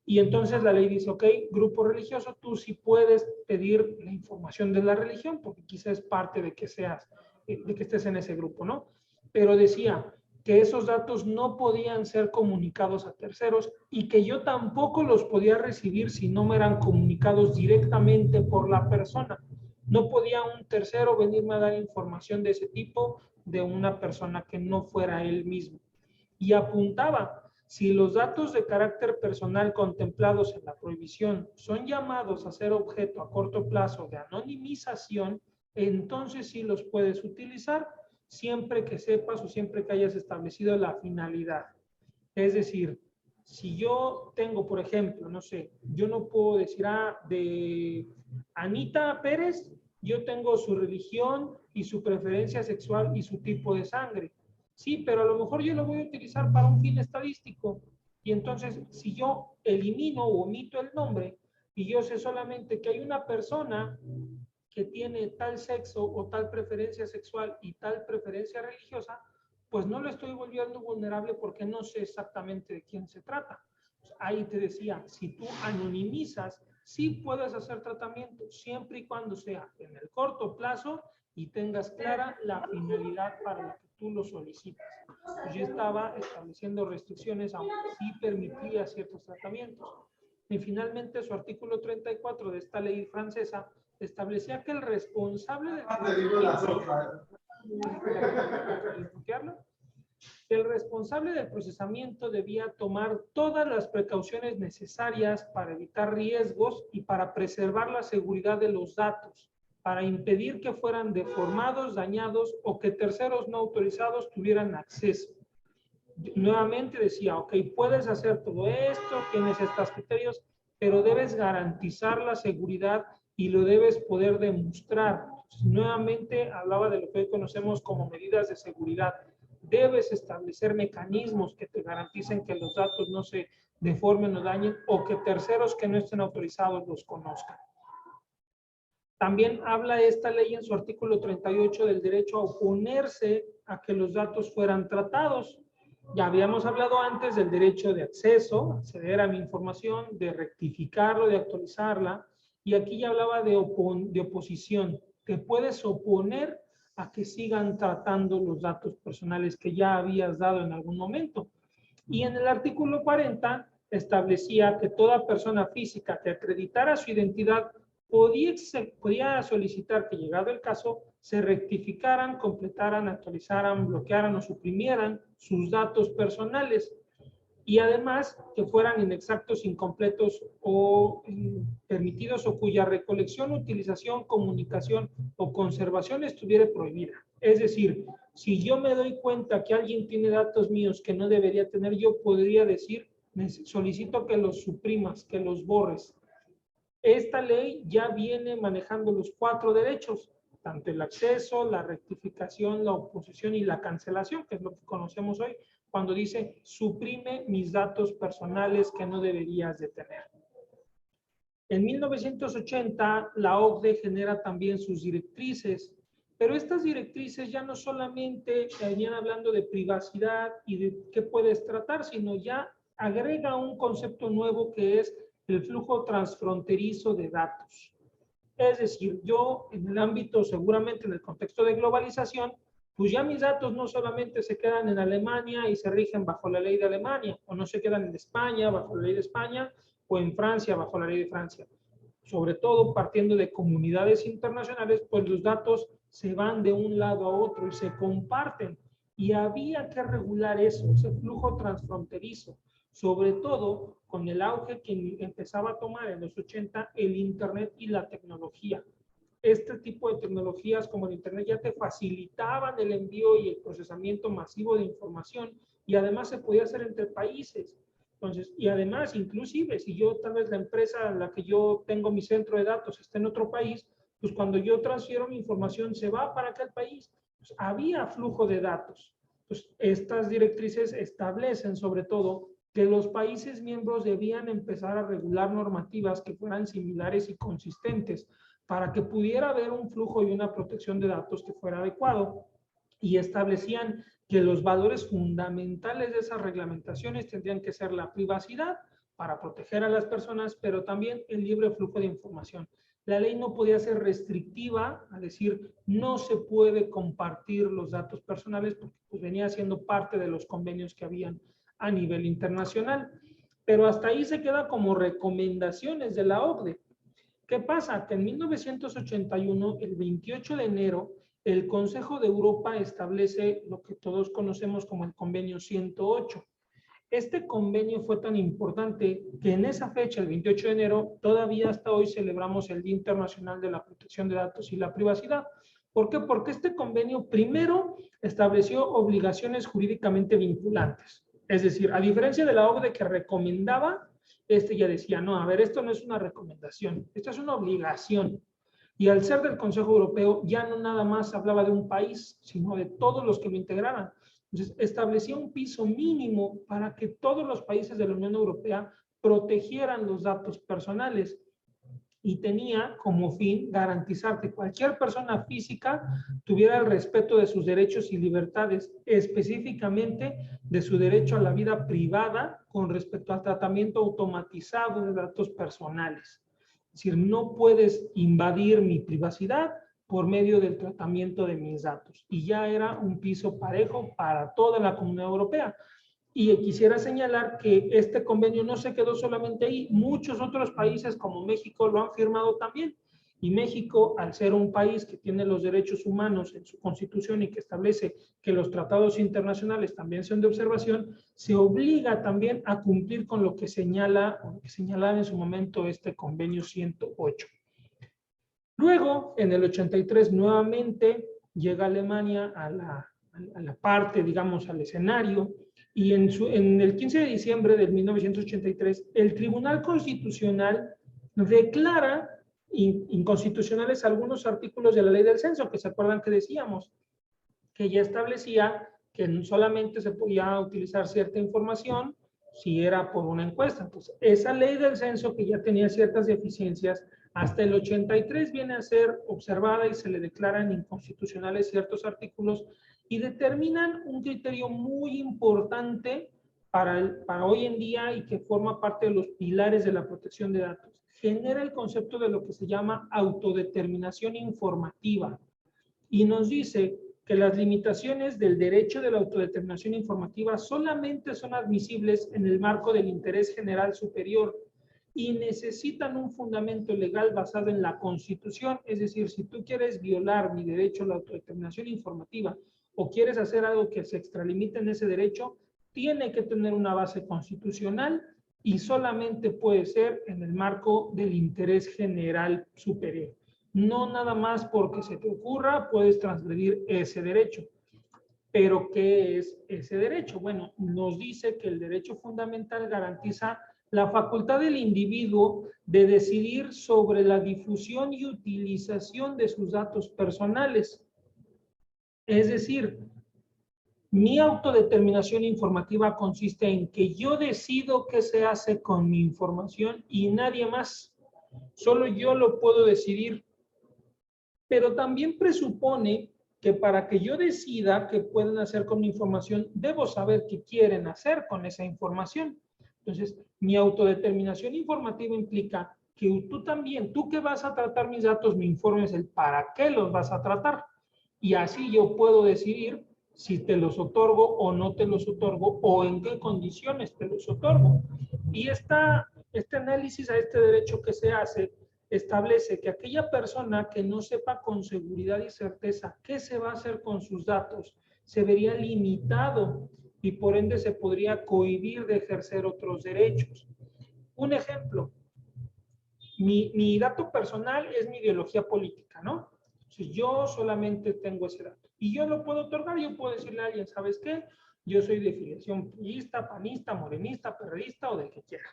y entonces la ley dice, ok, grupo religioso, tú sí puedes pedir la información de la religión porque quizás es parte de que seas, de que estés en ese grupo, ¿no? Pero decía que esos datos no podían ser comunicados a terceros y que yo tampoco los podía recibir si no me eran comunicados directamente por la persona. No podía un tercero venirme a dar información de ese tipo de una persona que no fuera él mismo. Y apuntaba, si los datos de carácter personal contemplados en la prohibición son llamados a ser objeto a corto plazo de anonimización, entonces sí los puedes utilizar siempre que sepas o siempre que hayas establecido la finalidad. Es decir, si yo tengo, por ejemplo, no sé, yo no puedo decir, de Anita Pérez, yo tengo su religión y su preferencia sexual y su tipo de sangre. Sí, pero a lo mejor yo lo voy a utilizar para un fin estadístico. Y entonces, si yo elimino o omito el nombre y yo sé solamente que hay una persona que tiene tal sexo o tal preferencia sexual y tal preferencia religiosa, pues no lo estoy volviendo vulnerable porque no sé exactamente de quién se trata. Pues ahí te decía, si tú anonimizas, sí puedes hacer tratamiento, siempre y cuando sea en el corto plazo y tengas clara la finalidad para la que tú lo solicitas. Pues yo estaba estableciendo restricciones, aunque sí permitía ciertos tratamientos. Y finalmente su artículo 34 de esta ley francesa establecía que el responsable del El responsable del procesamiento debía tomar todas las precauciones necesarias para evitar riesgos y para preservar la seguridad de los datos, para impedir que fueran deformados, dañados o que terceros no autorizados tuvieran acceso. Nuevamente decía, ok, puedes hacer todo esto, tienes estos criterios, pero debes garantizar la seguridad y lo debes poder demostrar. Nuevamente hablaba de lo que hoy conocemos como medidas de seguridad. Debes establecer mecanismos que te garanticen que los datos no se deformen o dañen o que terceros que no estén autorizados los conozcan. También habla esta ley en su artículo 38 del derecho a oponerse a que los datos fueran tratados. Ya habíamos hablado antes del derecho de acceso, acceder a mi información, de rectificarlo, de actualizarla, y aquí ya hablaba de oposición. Te puedes oponer a que sigan tratando los datos personales que ya habías dado en algún momento. Y en el artículo 40 establecía que toda persona física que acreditara su identidad podía solicitar que, llegado el caso, se rectificaran, completaran, actualizaran, bloquearan o suprimieran sus datos personales, y además que fueran inexactos, incompletos o permitidos, o cuya recolección, utilización, comunicación o conservación estuviera prohibida. Es decir, si yo me doy cuenta que alguien tiene datos míos que no debería tener, yo podría decir, solicito que los suprimas, que los borres. Esta ley ya viene manejando los 4 derechos, tanto el acceso, la rectificación, la oposición y la cancelación, que es lo que conocemos hoy, cuando dice suprime mis datos personales que no deberías de tener. En 1980, la OCDE genera también sus directrices, pero estas directrices ya no solamente venían hablando de privacidad y de qué puedes tratar, sino ya agrega un concepto nuevo que es el flujo transfronterizo de datos. Es decir, yo en el ámbito, seguramente en el contexto de globalización, pues ya mis datos no solamente se quedan en Alemania y se rigen bajo la ley de Alemania, o no se quedan en España bajo la ley de España, o en Francia bajo la ley de Francia. Sobre todo partiendo de comunidades internacionales, pues los datos se van de un lado a otro y se comparten. Y había que regular eso, ese flujo transfronterizo, sobre todo con el auge que empezaba a tomar en los 80 el Internet y la tecnología. Este tipo de tecnologías como el Internet ya te facilitaban el envío y el procesamiento masivo de información, y además se podía hacer entre países. Entonces, y además, inclusive, si yo tal vez la empresa en la que yo tengo mi centro de datos está en otro país, pues cuando yo transfiero mi información se va para aquel país. Pues había flujo de datos. Pues estas directrices establecen sobre todo que los países miembros debían empezar a regular normativas que fueran similares y consistentes para que pudiera haber un flujo y una protección de datos que fuera adecuado. Y establecían que los valores fundamentales de esas reglamentaciones tendrían que ser la privacidad para proteger a las personas, pero también el libre flujo de información. La ley no podía ser restrictiva, a decir, no se puede compartir los datos personales, porque pues venía siendo parte de los convenios que habían a nivel internacional. Pero hasta ahí se queda como recomendaciones de la OCDE. ¿Qué pasa? Que en 1981, el 28 de enero, el Consejo de Europa establece lo que todos conocemos como el Convenio 108. Este convenio fue tan importante que en esa fecha, el 28 de enero, todavía hasta hoy celebramos el Día Internacional de la Protección de Datos y la Privacidad. ¿Por qué? Porque este convenio primero estableció obligaciones jurídicamente vinculantes. Es decir, a diferencia de la OCDE que recomendaba, ya decía, no, a ver, esto no es una recomendación, esto es una obligación. Y al ser del Consejo Europeo, ya no nada más hablaba de un país, sino de todos los que lo integraran. Entonces, establecía un piso mínimo para que todos los países de la Unión Europea protegieran los datos personales, y tenía como fin garantizar que cualquier persona física tuviera el respeto de sus derechos y libertades, específicamente de su derecho a la vida privada con respecto al tratamiento automatizado de datos personales. Es decir, no puedes invadir mi privacidad por medio del tratamiento de mis datos. Y ya era un piso parejo para toda la Comunidad Europea. Y quisiera señalar que este convenio no se quedó solamente ahí, muchos otros países como México lo han firmado también. Y México, al ser un país que tiene los derechos humanos en su constitución y que establece que los tratados internacionales también son de observación, se obliga también a cumplir con lo que señala, o que señalaba en su momento este convenio 108. Luego, en el 83, nuevamente llega Alemania a la parte, digamos, al escenario, y en el 15 de diciembre de 1983, el Tribunal Constitucional declara inconstitucionales algunos artículos de la Ley del Censo, que se acuerdan que decíamos, que ya establecía que solamente se podía utilizar cierta información si era por una encuesta. Entonces, esa Ley del Censo, que ya tenía ciertas deficiencias, hasta el 83 viene a ser observada y se le declaran inconstitucionales ciertos artículos y determinan un criterio muy importante para hoy en día y que forma parte de los pilares de la protección de datos. Genera el concepto de lo que se llama autodeterminación informativa y nos dice que las limitaciones del derecho de la autodeterminación informativa solamente son admisibles en el marco del interés general superior y necesitan un fundamento legal basado en la Constitución. Es decir, si tú quieres violar mi derecho a la autodeterminación informativa o quieres hacer algo que se extralimite en ese derecho, tiene que tener una base constitucional y solamente puede ser en el marco del interés general superior. No nada más porque se te ocurra puedes transgredir ese derecho. ¿Pero qué es ese derecho? Bueno, nos dice que el derecho fundamental garantiza la facultad del individuo de decidir sobre la difusión y utilización de sus datos personales. Es decir, mi autodeterminación informativa consiste en que yo decido qué se hace con mi información y nadie más. Solo yo lo puedo decidir. Pero también presupone que para que yo decida qué pueden hacer con mi información, debo saber qué quieren hacer con esa información. Entonces, mi autodeterminación informativa implica que tú también, tú que vas a tratar mis datos, me informes el para qué los vas a tratar. Y así yo puedo decidir si te los otorgo o no te los otorgo o en qué condiciones te los otorgo. Y este análisis a este derecho que se hace establece que aquella persona que no sepa con seguridad y certeza qué se va a hacer con sus datos, se vería limitado y por ende se podría cohibir de ejercer otros derechos. Un ejemplo, mi dato personal es mi ideología política, ¿no? Entonces yo solamente tengo ese dato y yo lo puedo otorgar, yo puedo decirle a alguien, ¿sabes qué? Yo soy de filiación priista, panista, morenista, perredista o del que quiera.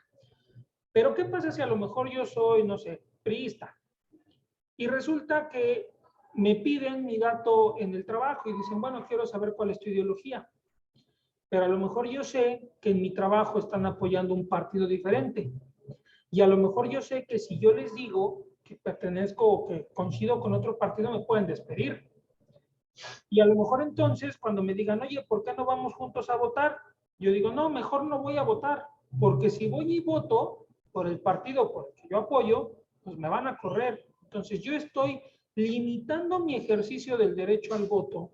Pero ¿qué pasa si a lo mejor yo soy, no sé, priista? Y resulta que me piden mi dato en el trabajo y dicen, bueno, quiero saber cuál es tu ideología. Pero a lo mejor yo sé que en mi trabajo están apoyando un partido diferente. Y a lo mejor yo sé que si yo les digo que pertenezco o que coincido con otro partido, me pueden despedir. Y a lo mejor entonces, cuando me digan, oye, ¿por qué no vamos juntos a votar? Yo digo, no, mejor no voy a votar, porque si voy y voto por el partido por el que yo apoyo, pues me van a correr. Entonces yo estoy limitando mi ejercicio del derecho al voto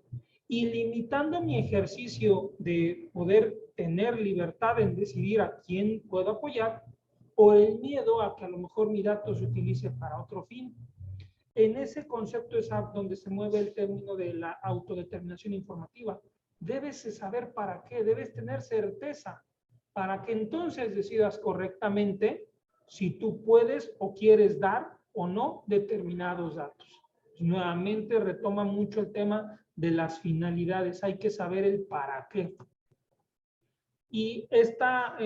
y limitando mi ejercicio de poder tener libertad en decidir a quién puedo apoyar por el miedo a que a lo mejor mi dato se utilice para otro fin. En ese concepto es donde se mueve el término de la autodeterminación informativa. Debes saber para qué, debes tener certeza para que entonces decidas correctamente si tú puedes o quieres dar o no determinados datos. Nuevamente retoma mucho el tema de las finalidades, hay que saber el para qué. Y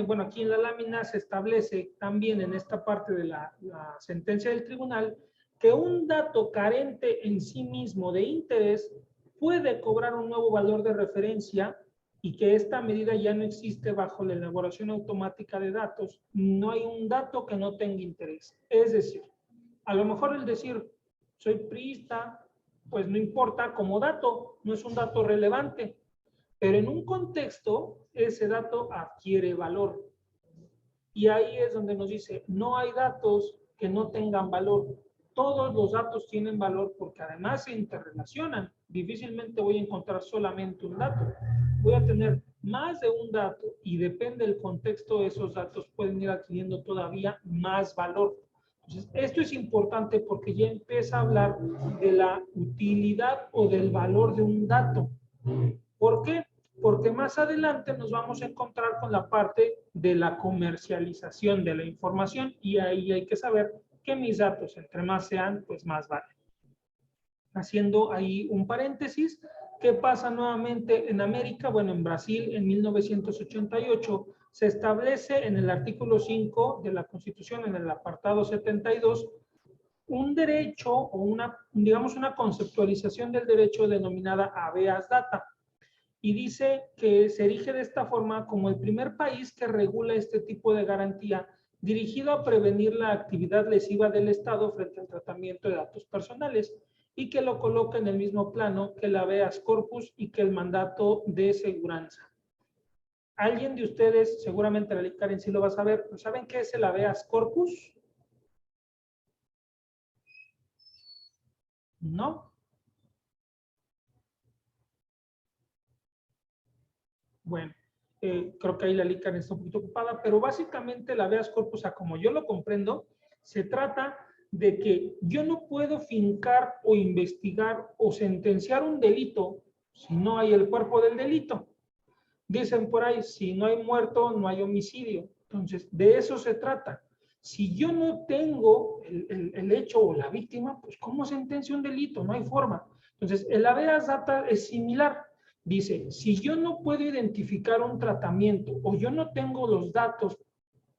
bueno, aquí en la lámina se establece también en esta parte de la sentencia del tribunal que un dato carente en sí mismo de interés puede cobrar un nuevo valor de referencia y que esta medida ya no existe bajo la elaboración automática de datos. No hay un dato que no tenga interés. Es decir, a lo mejor el decir soy priista, pues no importa como dato, no es un dato relevante, pero en un contexto ese dato adquiere valor. Y ahí es donde nos dice, no hay datos que no tengan valor. Todos los datos tienen valor porque además se interrelacionan. Difícilmente voy a encontrar solamente un dato. Voy a tener más de un dato y depende del contexto, esos datos pueden ir adquiriendo todavía más valor. Entonces, esto es importante porque ya empieza a hablar de la utilidad o del valor de un dato. ¿Por qué? Porque más adelante nos vamos a encontrar con la parte de la comercialización de la información y ahí hay que saber que mis datos, entre más sean, pues más valen. Haciendo ahí un paréntesis, ¿qué pasa nuevamente en América? Bueno, en Brasil en 1988 se establece en el artículo 5 de la Constitución, en el apartado 72, un derecho o digamos una conceptualización del derecho denominada habeas data. Y dice que se erige de esta forma como el primer país que regula este tipo de garantía dirigido a prevenir la actividad lesiva del Estado frente al tratamiento de datos personales y que lo coloca en el mismo plano que el habeas corpus y que el mandato de seguranza. ¿Alguien de ustedes, seguramente la Karen sí lo va a saber, ¿saben qué es el habeas corpus? ¿No? Bueno, creo que ahí la Karen está un poquito ocupada, pero básicamente el habeas corpus, como yo lo comprendo, se trata de que yo no puedo fincar o investigar o sentenciar un delito si no hay el cuerpo del delito. Dicen por ahí, si no hay muerto, no hay homicidio. Entonces, de eso se trata. Si yo no tengo el hecho o la víctima, pues ¿cómo sentencio un delito? No hay forma. Entonces, el habeas data es similar. Dice, si yo no puedo identificar un tratamiento o yo no tengo los datos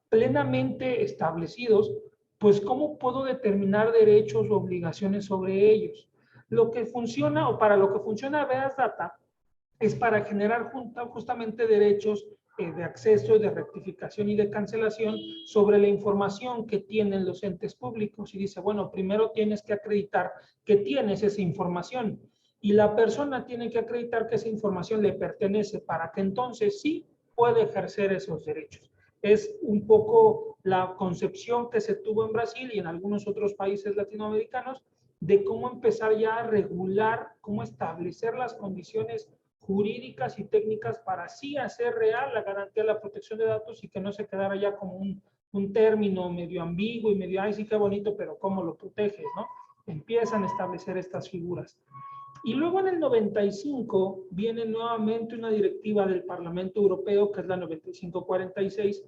plenamente establecidos, pues ¿cómo puedo determinar derechos o obligaciones sobre ellos? Lo que funciona o para lo que funciona habeas data es para generar justamente derechos de acceso, de rectificación y de cancelación sobre la información que tienen los entes públicos. Y dice, bueno, primero tienes que acreditar que tienes esa información y la persona tiene que acreditar que esa información le pertenece para que entonces sí puede ejercer esos derechos. Es un poco la concepción que se tuvo en Brasil y en algunos otros países latinoamericanos de cómo empezar ya a regular, cómo establecer las condiciones jurídicas y técnicas para así hacer real la garantía de la protección de datos y que no se quedara ya como un término medio ambiguo y medio, ay, sí, qué bonito, pero ¿cómo lo proteges, no? Empiezan a establecer estas figuras. Y luego en el 95 viene nuevamente una directiva del Parlamento Europeo, que es la 9546,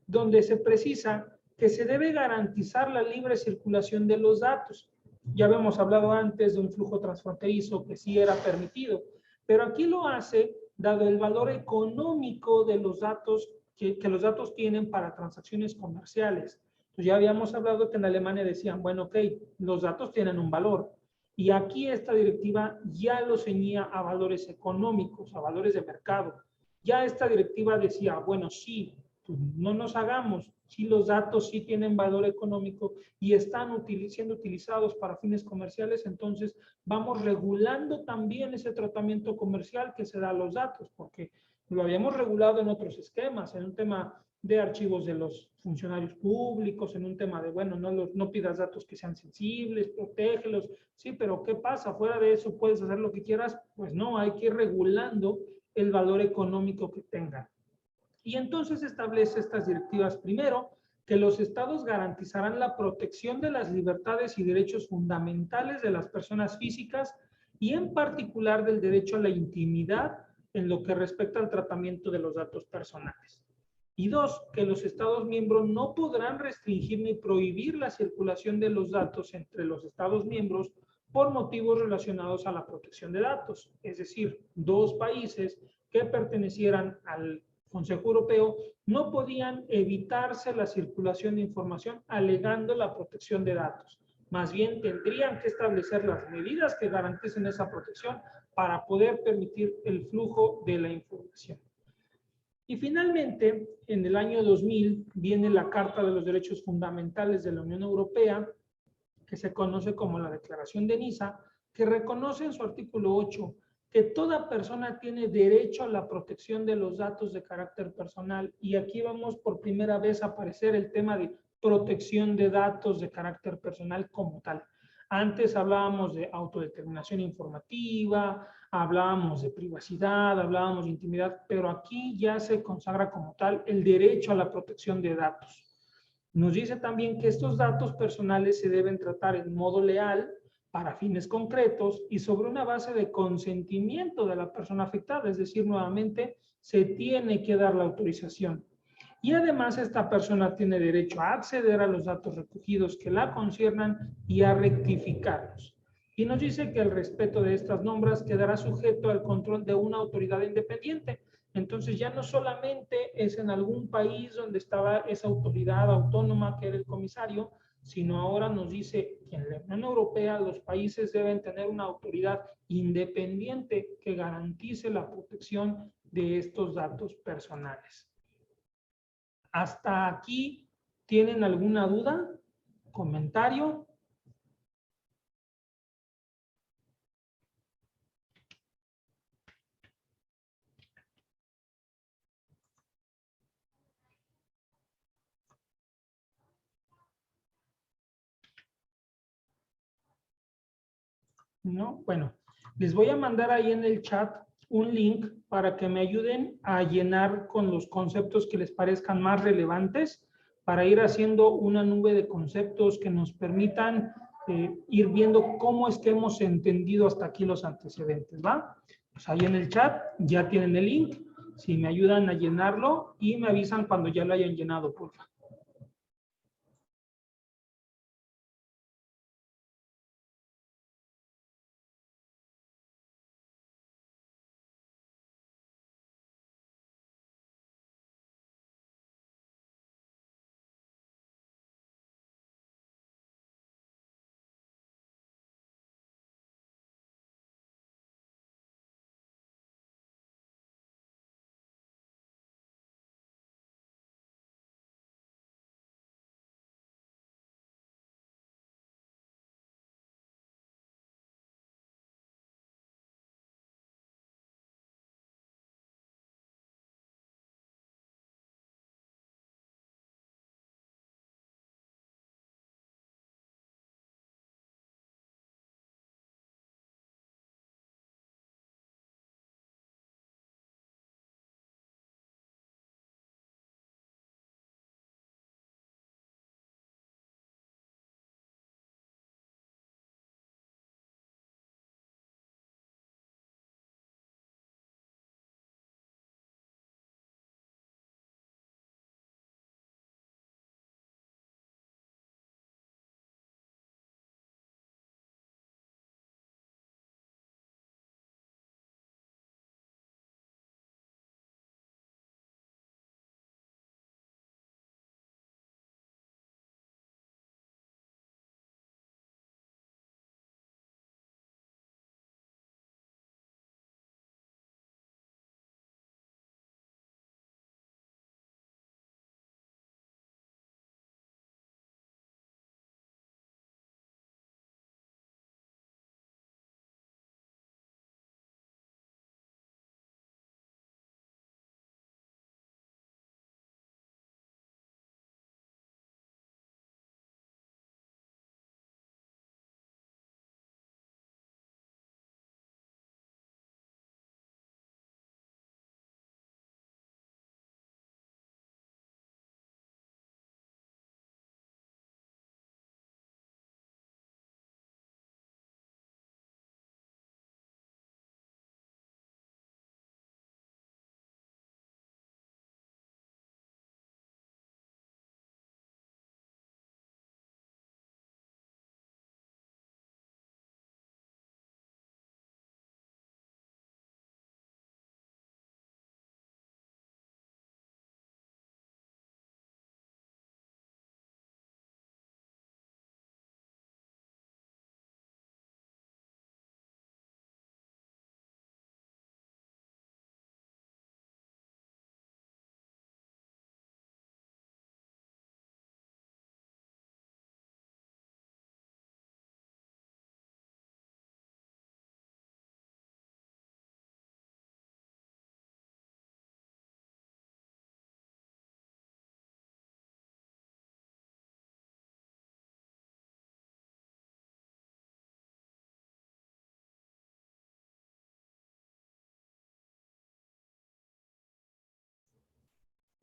donde se precisa que se debe garantizar la libre circulación de los datos. Ya habíamos hablado antes de un flujo transfronterizo que sí era permitido, pero aquí lo hace dado el valor económico de los datos que los datos tienen para transacciones comerciales. Entonces ya habíamos hablado que en Alemania decían, bueno, ok, los datos tienen un valor. Y aquí esta directiva ya lo ceñía a valores económicos, a valores de mercado. Ya esta directiva decía, bueno, sí, pues no nos hagamos, sí los datos sí tienen valor económico y están siendo utilizados para fines comerciales, entonces vamos regulando también ese tratamiento comercial que se da a los datos, porque lo habíamos regulado en otros esquemas, en un tema de archivos de los funcionarios públicos, en un tema de, bueno, no pidas datos que sean sensibles, protégelos, sí, pero ¿qué pasa? Fuera de eso, ¿puedes hacer lo que quieras? Pues no, hay que ir regulando el valor económico que tengan. Y entonces establece estas directivas, primero, que los estados garantizarán la protección de las libertades y derechos fundamentales de las personas físicas y en particular del derecho a la intimidad en lo que respecta al tratamiento de los datos personales. Y dos, que los estados miembros no podrán restringir ni prohibir la circulación de los datos entre los estados miembros por motivos relacionados a la protección de datos. Es decir, dos países que pertenecieran al Consejo Europeo no podían evitarse la circulación de información alegando la protección de datos. Más bien tendrían que establecer las medidas que garanticen esa protección para poder permitir el flujo de la información. Y finalmente, en el año 2000 viene la Carta de los Derechos Fundamentales de la Unión Europea, que se conoce como la Declaración de Niza, que reconoce en su artículo 8 que toda persona tiene derecho a la protección de los datos de carácter personal. Y aquí vamos por primera vez a aparecer el tema de protección de datos de carácter personal como tal. Antes hablábamos de autodeterminación informativa, hablábamos de privacidad, hablábamos de intimidad, pero aquí ya se consagra como tal el derecho a la protección de datos. Nos dice también que estos datos personales se deben tratar en modo leal para fines concretos y sobre una base de consentimiento de la persona afectada, es decir, nuevamente se tiene que dar la autorización. Y además esta persona tiene derecho a acceder a los datos recogidos que la conciernan y a rectificarlos. Y nos dice que el respeto de estas normas quedará sujeto al control de una autoridad independiente. Entonces ya no solamente es en algún país donde estaba esa autoridad autónoma que era el comisario, sino ahora nos dice que en la Unión Europea los países deben tener una autoridad independiente que garantice la protección de estos datos personales. ¿Hasta aquí tienen alguna duda? ¿Comentario? ¿No? Bueno, les voy a mandar ahí en el chat un link para que me ayuden a llenar con los conceptos que les parezcan más relevantes para ir haciendo una nube de conceptos que nos permitan ir viendo cómo es que hemos entendido hasta aquí los antecedentes, ¿va? Pues ahí en el chat ya tienen el link, si me ayudan a llenarlo y me avisan cuando ya lo hayan llenado, por favor.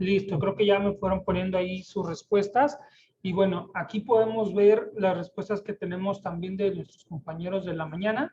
Listo, creo que ya me fueron poniendo ahí sus respuestas. Y bueno, aquí podemos ver las respuestas que tenemos también de nuestros compañeros de la mañana,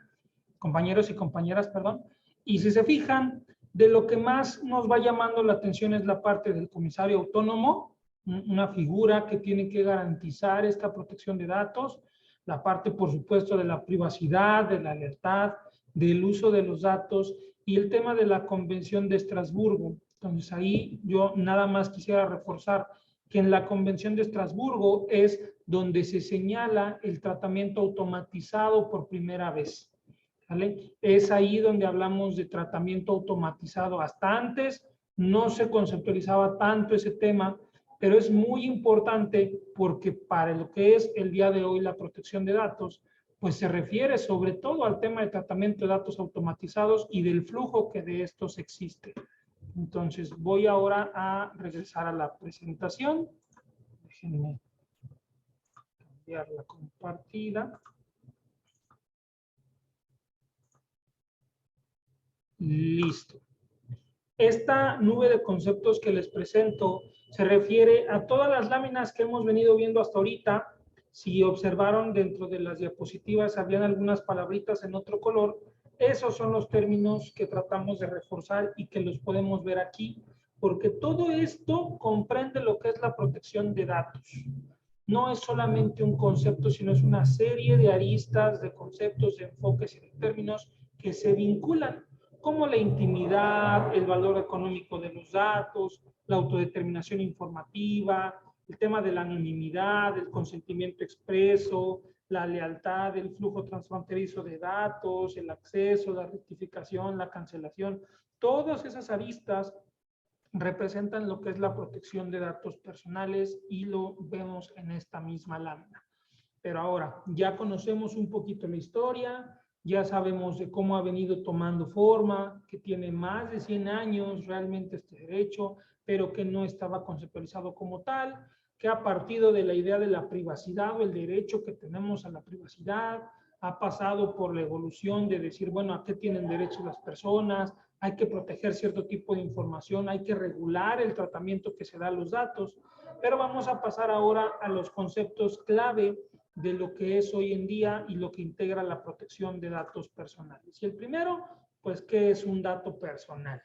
compañeros y compañeras, perdón. Y si se fijan, de lo que más nos va llamando la atención es la parte del comisario autónomo, una figura que tiene que garantizar esta protección de datos, la parte, por supuesto, de la privacidad, de la lealtad, del uso de los datos y el tema de la Convención de Estrasburgo. Entonces ahí yo nada más quisiera reforzar que en la Convención de Estrasburgo es donde se señala el tratamiento automatizado por primera vez. ¿Vale? Es ahí donde hablamos de tratamiento automatizado. Hasta antes no se conceptualizaba tanto ese tema, pero es muy importante porque para lo que es el día de hoy la protección de datos, pues se refiere sobre todo al tema de tratamiento de datos automatizados y del flujo que de estos existe. Entonces voy ahora a regresar a la presentación. Déjenme cambiar la compartida. Listo. Esta nube de conceptos que les presento se refiere a todas las láminas que hemos venido viendo hasta ahorita. Si observaron dentro de las diapositivas, habían algunas palabritas en otro color. Esos son los términos que tratamos de reforzar y que los podemos ver aquí, porque todo esto comprende lo que es la protección de datos. No es solamente un concepto, sino es una serie de aristas, de conceptos, de enfoques y de términos que se vinculan, como la intimidad, el valor económico de los datos, la autodeterminación informativa, el tema de la anonimidad, el consentimiento expreso, la lealtad, el flujo transfronterizo de datos, el acceso, la rectificación, la cancelación. Todas esas aristas representan lo que es la protección de datos personales y lo vemos en esta misma lámina. Pero ahora ya conocemos un poquito la historia, ya sabemos de cómo ha venido tomando forma, que tiene más de 100 años realmente este derecho, pero que no estaba conceptualizado como tal, que ha partido de la idea de la privacidad o el derecho que tenemos a la privacidad, ha pasado por la evolución de decir, bueno, ¿a qué tienen derecho las personas? Hay que proteger cierto tipo de información, hay que regular el tratamiento que se da a los datos, pero vamos a pasar ahora a los conceptos clave de lo que es hoy en día y lo que integra la protección de datos personales. Y el primero, pues, ¿qué es un dato personal?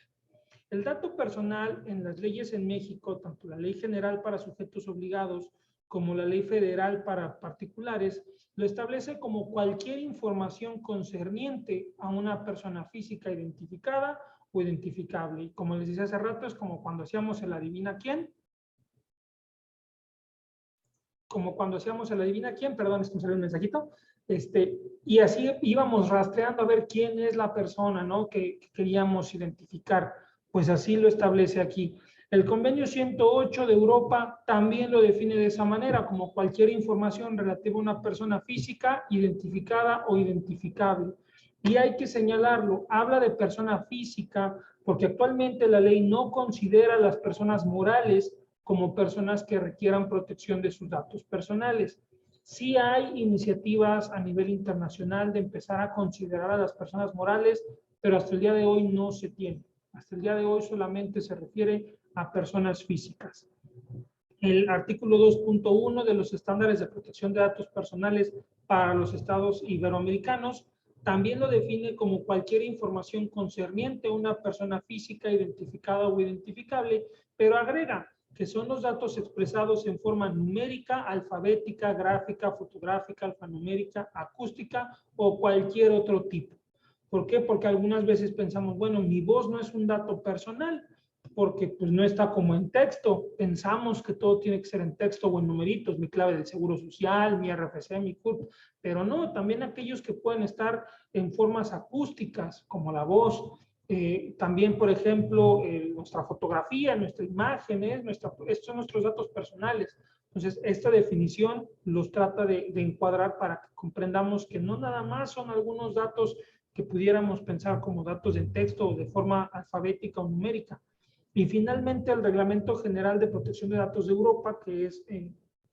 El dato personal en las leyes en México, tanto la Ley General para sujetos obligados como la Ley Federal para particulares, lo establece como cualquier información concerniente a una persona física identificada o identificable. Y como les decía hace rato, es como cuando hacíamos el adivina quién. Como cuando hacíamos el adivina quién, perdón, es que me salió un mensajito, y así íbamos rastreando a ver quién es la persona, ¿no? Que queríamos identificar. Pues así lo establece aquí. El convenio 108 de Europa también lo define de esa manera, como cualquier información relativa a una persona física, identificada o identificable. Y hay que señalarlo, habla de persona física, porque actualmente la ley no considera a las personas morales como personas que requieran protección de sus datos personales. Sí hay iniciativas a nivel internacional de empezar a considerar a las personas morales, pero hasta el día de hoy no se tiene. Hasta el día de hoy solamente se refiere a personas físicas. El artículo 2.1 de los estándares de protección de datos personales para los estados iberoamericanos también lo define como cualquier información concerniente a una persona física identificada o identificable, pero agrega que son los datos expresados en forma numérica, alfabética, gráfica, fotográfica, alfanumérica, acústica o cualquier otro tipo. ¿Por qué? Porque algunas veces pensamos, bueno, mi voz no es un dato personal, porque pues no está como en texto. Pensamos que todo tiene que ser en texto o en numeritos, mi clave del seguro social, mi RFC, mi CURP, pero no, también aquellos que pueden estar en formas acústicas, como la voz. También, por ejemplo, nuestra fotografía, nuestra imagen, estos son nuestros datos personales. Entonces, esta definición los trata de encuadrar para que comprendamos que no nada más son algunos datos que pudiéramos pensar como datos en texto o de forma alfabética o numérica. Y finalmente el Reglamento General de Protección de Datos de Europa, que es,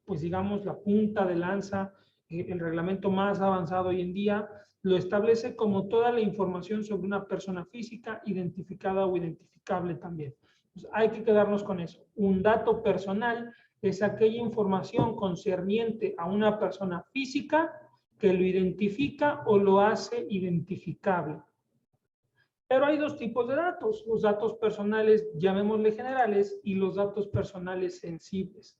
pues digamos, la punta de lanza, el reglamento más avanzado hoy en día, lo establece como toda la información sobre una persona física identificada o identificable también. Pues hay que quedarnos con eso. Un dato personal es aquella información concerniente a una persona física que lo identifica o lo hace identificable. Pero hay dos tipos de datos, los datos personales, llamémosle generales, y los datos personales sensibles.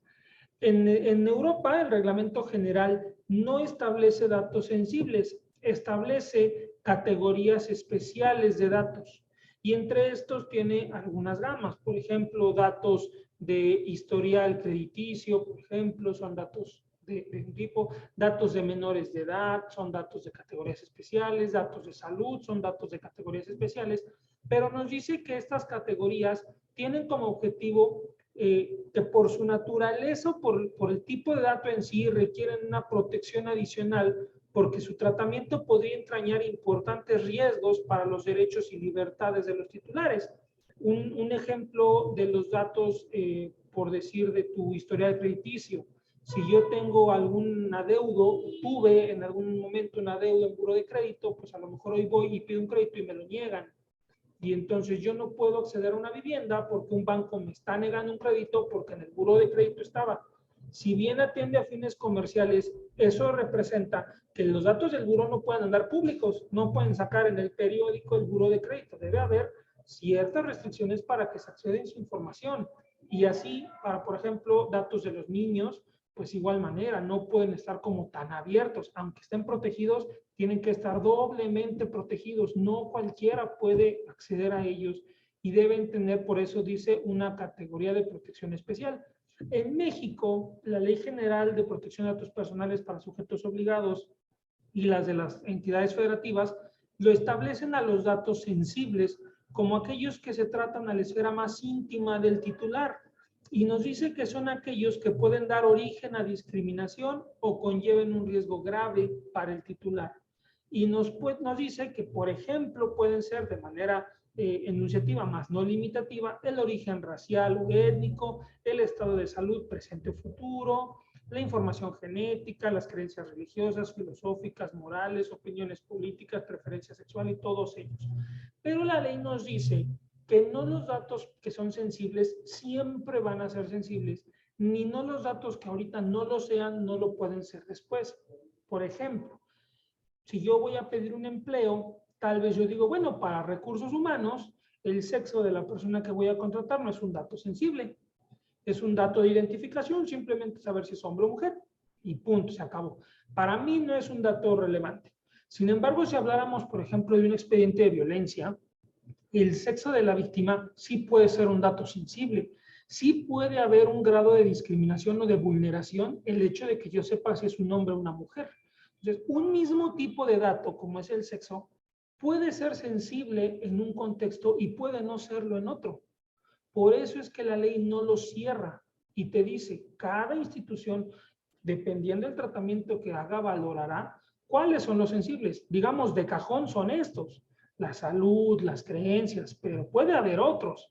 En Europa, el reglamento general no establece datos sensibles, establece categorías especiales de datos. Y entre estos tiene algunas gamas. Por ejemplo, datos de historial crediticio, por ejemplo, son datos de un tipo, datos de menores de edad, son datos de categorías especiales, datos de salud, son datos de categorías especiales, pero nos dice que estas categorías tienen como objetivo que por su naturaleza o por el tipo de dato en sí requieren una protección adicional porque su tratamiento podría entrañar importantes riesgos para los derechos y libertades de los titulares. Un ejemplo de los datos, por decir, de tu historial crediticio. Si yo tengo algún adeudo, tuve en algún momento un adeudo en buró de crédito, pues a lo mejor hoy voy y pido un crédito y me lo niegan. Y entonces yo no puedo acceder a una vivienda porque un banco me está negando un crédito porque en el buró de crédito estaba. Si bien atiende a fines comerciales, eso representa que los datos del buró no pueden andar públicos, no pueden sacar en el periódico el buró de crédito. Debe haber ciertas restricciones para que se acceda a su información. Y así, para, por ejemplo, datos de los niños, pues igual manera, no pueden estar como tan abiertos, aunque estén protegidos, tienen que estar doblemente protegidos, no cualquiera puede acceder a ellos y deben tener, por eso dice, una categoría de protección especial. En México, la Ley General de Protección de Datos Personales para Sujetos Obligados y las de las entidades federativas lo establecen a los datos sensibles como aquellos que se tratan a la esfera más íntima del titular, y nos dice que son aquellos que pueden dar origen a discriminación o conlleven un riesgo grave para el titular. Y nos dice que, por ejemplo, pueden ser de manera enunciativa más no limitativa el origen racial o étnico, el estado de salud presente o futuro, la información genética, las creencias religiosas, filosóficas, morales, opiniones políticas, preferencia sexual y todos ellos. Pero la ley nos dice que no los datos que son sensibles siempre van a ser sensibles, ni no los datos que ahorita no lo sean, no lo pueden ser después. Por ejemplo, si yo voy a pedir un empleo, tal vez yo digo, bueno, para recursos humanos, el sexo de la persona que voy a contratar no es un dato sensible, es un dato de identificación, simplemente saber si es hombre o mujer, y punto, se acabó. Para mí no es un dato relevante. Sin embargo, si habláramos, por ejemplo, de un expediente de violencia, el sexo de la víctima sí puede ser un dato sensible. Sí puede haber un grado de discriminación o de vulneración el hecho de que yo sepa si es un hombre o una mujer. Entonces, un mismo tipo de dato, como es el sexo, puede ser sensible en un contexto y puede no serlo en otro. Por eso es que la ley no lo cierra y te dice, cada institución, dependiendo del tratamiento que haga, valorará cuáles son los sensibles. Digamos, de cajón son estos, la salud, las creencias, pero puede haber otros.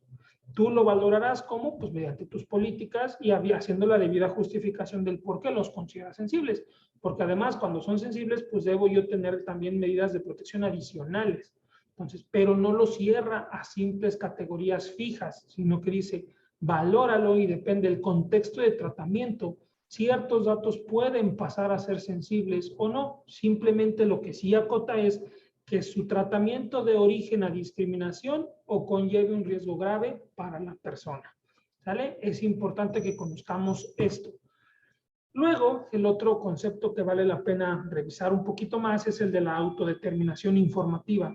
Tú lo valorarás como, pues mediante tus políticas y haciendo la debida justificación del por qué los consideras sensibles. Porque además, cuando son sensibles, pues debo yo tener también medidas de protección adicionales. Entonces, pero no lo cierra a simples categorías fijas, sino que dice, valóralo y depende del contexto de tratamiento. Ciertos datos pueden pasar a ser sensibles o no. Simplemente lo que sí acota es que su tratamiento de origen a discriminación o conlleve un riesgo grave para la persona. ¿Sale? Es importante que conozcamos esto. Luego, el otro concepto que vale la pena revisar un poquito más es el de la autodeterminación informativa,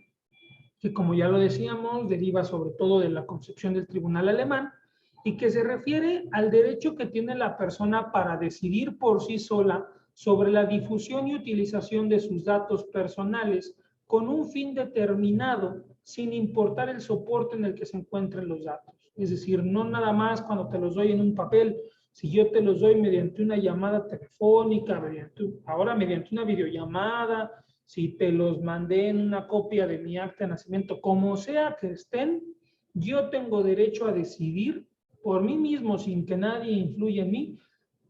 que como ya lo decíamos, deriva sobre todo de la concepción del tribunal alemán y que se refiere al derecho que tiene la persona para decidir por sí sola sobre la difusión y utilización de sus datos personales con un fin determinado, sin importar el soporte en el que se encuentren los datos. Es decir, no nada más cuando te los doy en un papel, si yo te los doy mediante una llamada telefónica, ahora mediante una videollamada, si te los mandé en una copia de mi acta de nacimiento, como sea que estén, yo tengo derecho a decidir por mí mismo, sin que nadie influya en mí,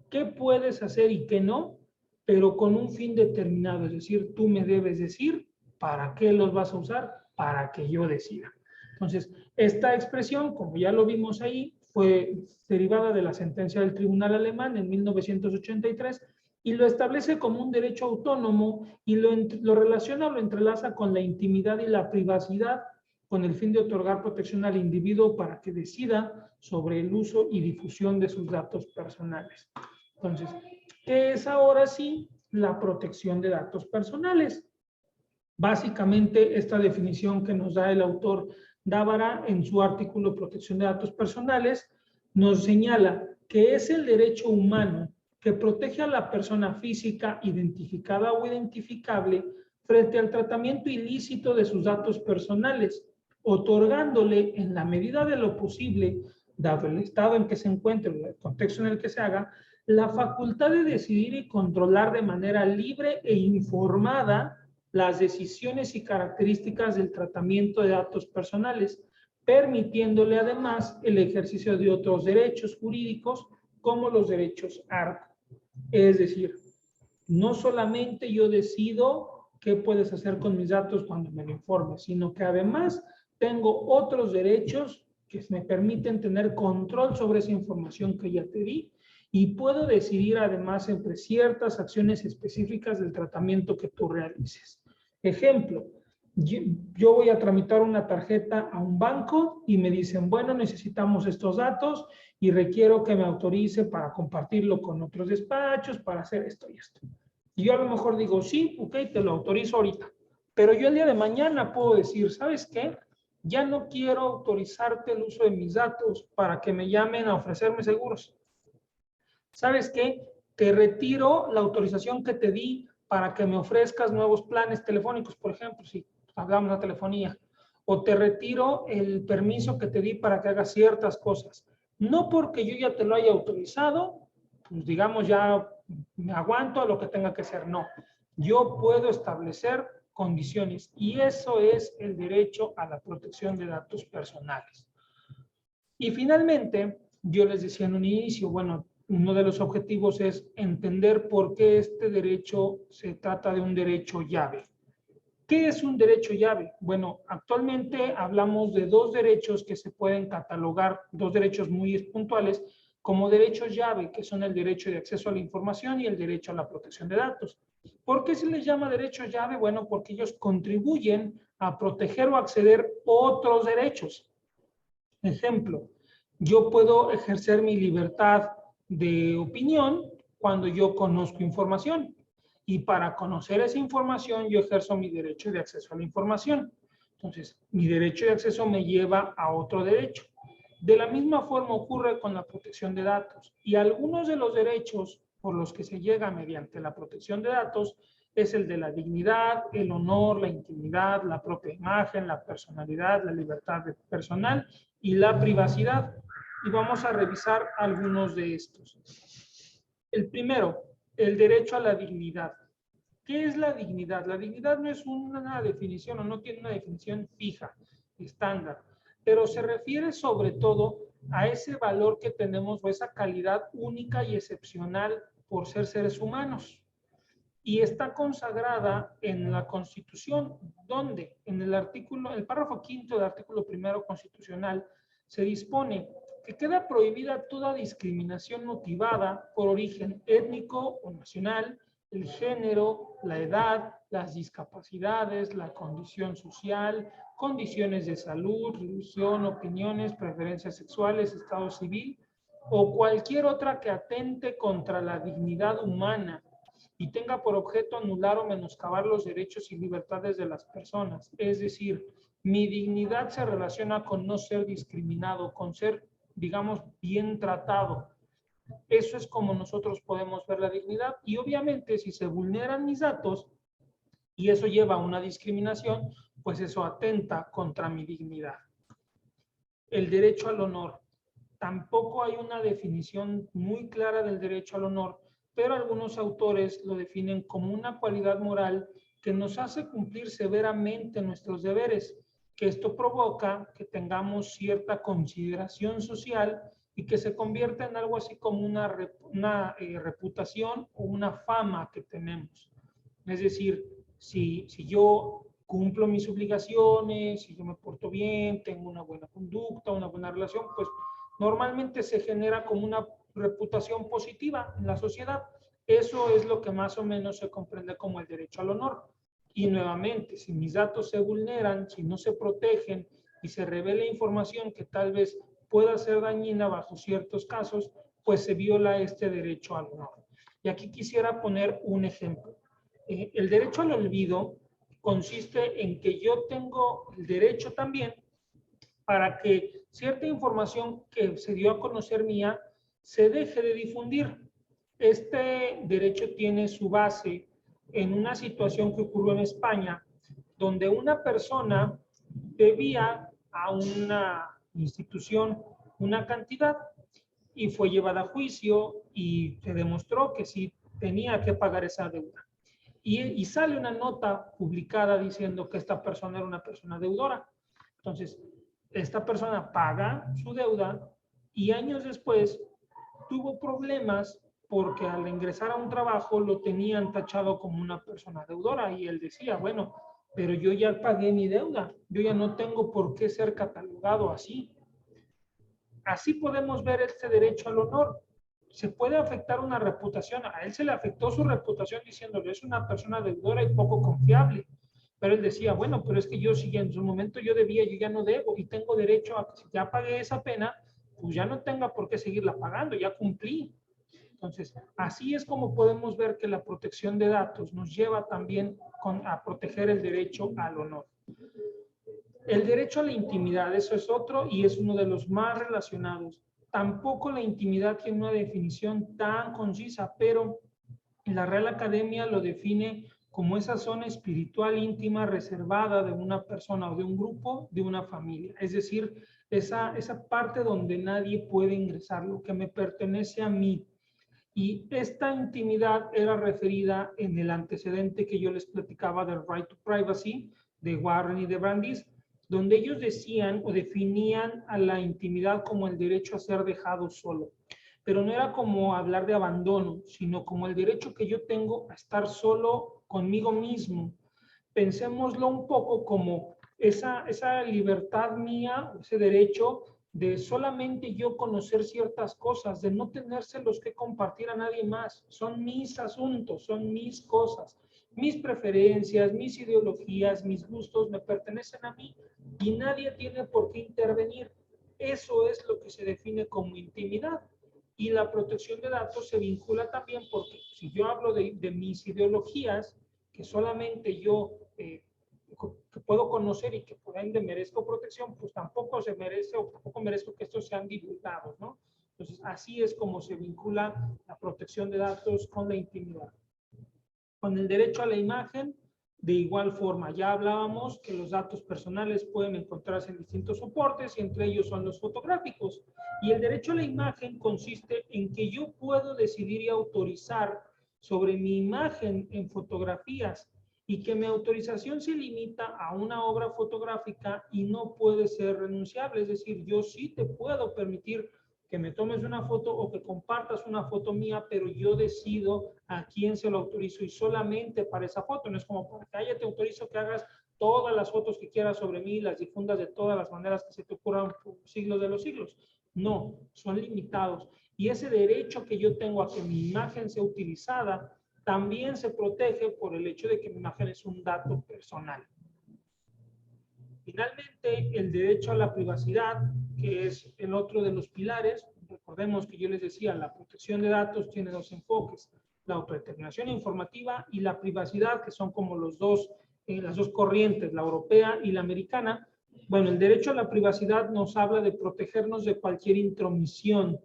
qué puedes hacer y qué no, pero con un fin determinado. Es decir, tú me debes decir para qué los vas a usar, para que yo decida. Entonces, esta expresión, como ya lo vimos ahí, fue derivada de la sentencia del Tribunal Alemán en 1983 y lo establece como un derecho autónomo y lo relaciona o lo entrelaza con la intimidad y la privacidad con el fin de otorgar protección al individuo para que decida sobre el uso y difusión de sus datos personales. Entonces, ¿qué es ahora sí la protección de datos personales? Básicamente, esta definición que nos da el autor Dávara en su artículo Protección de Datos Personales nos señala que es el derecho humano que protege a la persona física identificada o identificable frente al tratamiento ilícito de sus datos personales, otorgándole en la medida de lo posible, dado el estado en que se encuentre, el contexto en el que se haga, la facultad de decidir y controlar de manera libre e informada las decisiones y características del tratamiento de datos personales, permitiéndole además el ejercicio de otros derechos jurídicos como los derechos ARCO. Es decir, no solamente yo decido qué puedes hacer con mis datos cuando me lo informes, sino que además tengo otros derechos que me permiten tener control sobre esa información que ya te di y puedo decidir además entre ciertas acciones específicas del tratamiento que tú realices. Ejemplo, yo voy a tramitar una tarjeta a un banco y me dicen, bueno, necesitamos estos datos y requiero que me autorice para compartirlo con otros despachos, para hacer esto y esto. Y yo a lo mejor digo, sí, ok, te lo autorizo ahorita. Pero yo el día de mañana puedo decir, ¿sabes qué? Ya no quiero autorizarte el uso de mis datos para que me llamen a ofrecerme seguros. ¿Sabes qué? Te retiro la autorización que te di para que me ofrezcas nuevos planes telefónicos, por ejemplo, si hablamos de telefonía, o te retiro el permiso que te di para que hagas ciertas cosas. No porque yo ya te lo haya autorizado, pues digamos ya me aguanto a lo que tenga que ser, no. Yo puedo establecer condiciones y eso es el derecho a la protección de datos personales. Y finalmente, yo les decía en un inicio, bueno, uno de los objetivos es entender por qué este derecho se trata de un derecho llave. ¿Qué es un derecho llave? Bueno, actualmente hablamos de dos derechos que se pueden catalogar, dos derechos muy puntuales, como derechos llave, que son el derecho de acceso a la información y el derecho a la protección de datos. ¿Por qué se les llama derechos llave? Bueno, porque ellos contribuyen a proteger o acceder otros derechos. Ejemplo, yo puedo ejercer mi libertad de opinión cuando yo conozco información. Y para conocer esa información, yo ejerzo mi derecho de acceso a la información. Entonces, mi derecho de acceso me lleva a otro derecho. De la misma forma ocurre con la protección de datos. Y algunos de los derechos por los que se llega mediante la protección de datos es el de la dignidad, el honor, la intimidad, la propia imagen, la personalidad, la libertad personal y la privacidad. Y vamos a revisar algunos de estos. El primero, el derecho a la dignidad. ¿Qué es la dignidad? La dignidad no es una definición o no tiene una definición fija, estándar, pero se refiere sobre todo a ese valor que tenemos o esa calidad única y excepcional por ser seres humanos. Y está consagrada en la Constitución, donde en el párrafo quinto del artículo primero constitucional se dispone que queda prohibida toda discriminación motivada por origen étnico o nacional, el género, la edad, las discapacidades, la condición social, condiciones de salud, religión, opiniones, preferencias sexuales, estado civil o cualquier otra que atente contra la dignidad humana y tenga por objeto anular o menoscabar los derechos y libertades de las personas. Es decir, mi dignidad se relaciona con no ser discriminado, con ser, digamos, bien tratado. Eso es como nosotros podemos ver la dignidad y obviamente si se vulneran mis datos y eso lleva a una discriminación, pues eso atenta contra mi dignidad. El derecho al honor. Tampoco hay una definición muy clara del derecho al honor, pero algunos autores lo definen como una cualidad moral que nos hace cumplir severamente nuestros deberes, que esto provoca que tengamos cierta consideración social y que se convierta en algo así como una reputación o una fama que tenemos. Es decir, si yo cumplo mis obligaciones, si yo me porto bien, tengo una buena conducta, una buena relación, pues normalmente se genera como una reputación positiva en la sociedad. Eso es lo que más o menos se comprende como el derecho al honor. Y nuevamente, si mis datos se vulneran, si no se protegen y se revela información que tal vez pueda ser dañina bajo ciertos casos, pues se viola este derecho al honor. Y aquí quisiera poner un ejemplo. El derecho al olvido consiste en que yo tengo el derecho también para que cierta información que se dio a conocer mía se deje de difundir. Este derecho tiene su base en una situación que ocurrió en España, donde una persona debía a una institución una cantidad y fue llevada a juicio y se demostró que sí tenía que pagar esa deuda. Y sale una nota publicada diciendo que esta persona era una persona deudora. Entonces, esta persona paga su deuda y años después tuvo problemas porque al ingresar a un trabajo lo tenían tachado como una persona deudora y él decía, bueno, pero yo ya pagué mi deuda, yo ya no tengo por qué ser catalogado así. Así podemos ver este derecho al honor. Se puede afectar una reputación. A él se le afectó su reputación diciéndole, es una persona deudora y poco confiable. Pero él decía, bueno, pero es que yo si en su momento yo debía, yo ya no debo y tengo derecho a que si ya pagué esa pena, pues ya no tenga por qué seguirla pagando, ya cumplí. Entonces, así es como podemos ver que la protección de datos nos lleva también a proteger el derecho al honor. El derecho a la intimidad, eso es otro y es uno de los más relacionados. Tampoco la intimidad tiene una definición tan concisa, pero la Real Academia lo define como esa zona espiritual íntima reservada de una persona o de un grupo, de una familia. Es decir, esa parte donde nadie puede ingresar, lo que me pertenece a mí. Y esta intimidad era referida en el antecedente que yo les platicaba del Right to Privacy de Warren y de Brandis, donde ellos decían o definían a la intimidad como el derecho a ser dejado solo. Pero no era como hablar de abandono, sino como el derecho que yo tengo a estar solo conmigo mismo. Pensémoslo un poco como esa libertad mía, ese derecho de solamente yo conocer ciertas cosas, de no tenérselos que compartir a nadie más. Son mis asuntos, son mis cosas, mis preferencias, mis ideologías, mis gustos me pertenecen a mí y nadie tiene por qué intervenir. Eso es lo que se define como intimidad. Y la protección de datos se vincula también porque si yo hablo de mis ideologías, que solamente yo que puedo conocer y que por ende merezco protección, pues tampoco se merece o tampoco merezco que estos sean divulgados, ¿no? Entonces, así es como se vincula la protección de datos con la intimidad. Con el derecho a la imagen, de igual forma, ya hablábamos que los datos personales pueden encontrarse en distintos soportes y entre ellos son los fotográficos. Y el derecho a la imagen consiste en que yo puedo decidir y autorizar sobre mi imagen en fotografías y que mi autorización se limita a una obra fotográfica y no puede ser renunciable. Es decir, yo sí te puedo permitir que me tomes una foto o que compartas una foto mía, pero yo decido a quién se lo autorizo y solamente para esa foto. No es como para que te autorizo que hagas todas las fotos que quieras sobre mí, las difundas de todas las maneras que se te ocurran por siglos de los siglos. No, son limitados. Y ese derecho que yo tengo a que mi imagen sea utilizada también se protege por el hecho de que mi imagen es un dato personal. Finalmente, el derecho a la privacidad, que es el otro de los pilares. Recordemos que yo les decía, la protección de datos tiene dos enfoques, la autodeterminación informativa y la privacidad, que son como las dos corrientes, la europea y la americana. Bueno, el derecho a la privacidad nos habla de protegernos de cualquier intromisión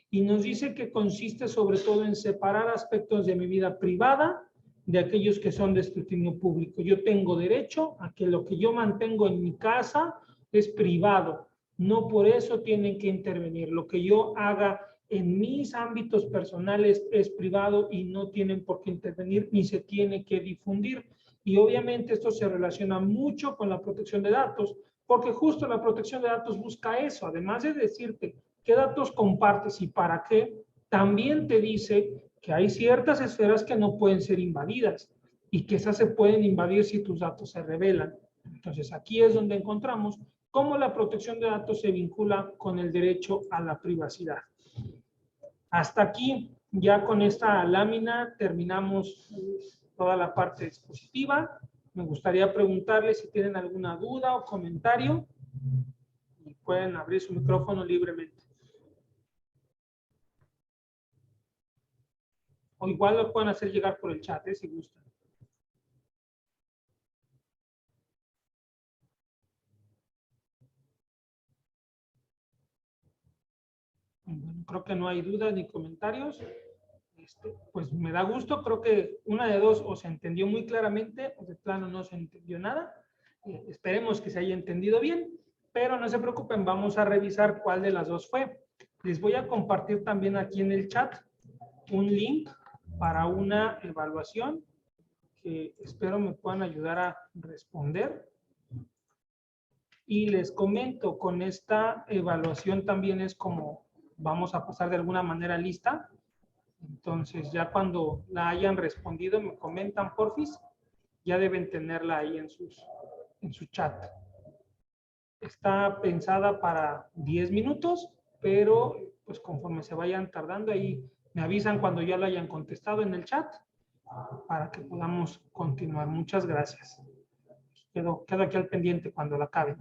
y nos dice que consiste sobre todo en separar aspectos de mi vida privada de aquellos que son de escrutinio público. Yo tengo derecho a que lo que yo mantengo en mi casa es privado. No por eso tienen que intervenir. Lo que yo haga en mis ámbitos personales es privado y no tienen por qué intervenir ni se tiene que difundir. Y obviamente esto se relaciona mucho con la protección de datos, porque justo la protección de datos busca eso. Además de decirte qué datos compartes y para qué, también te dice que hay ciertas esferas que no pueden ser invadidas. y que esas se pueden invadir si tus datos se revelan. Entonces, aquí es donde encontramos cómo la protección de datos se vincula con el derecho a la privacidad. Hasta aquí, ya con esta lámina terminamos toda la parte expositiva. Me gustaría preguntarles si tienen alguna duda o comentario y pueden abrir su micrófono libremente. O igual lo pueden hacer llegar por el chat, si gustan. Bueno, creo que no hay dudas ni comentarios. Pues me da gusto, creo que una de dos o se entendió muy claramente o de plano no se entendió nada. Esperemos que se haya entendido bien, pero no se preocupen, vamos a revisar cuál de las dos fue. Les voy a compartir también aquí en el chat un link para una evaluación que espero me puedan ayudar a responder. Y les comento, con esta evaluación también es como vamos a pasar de alguna manera lista. Entonces, ya cuando la hayan respondido, me comentan, porfis, ya deben tenerla ahí en su chat. Está pensada para 10 minutos, pero pues conforme se vayan tardando, ahí me avisan cuando ya lo hayan contestado en el chat para que podamos continuar. Muchas gracias. Quedo aquí al pendiente cuando la acabe.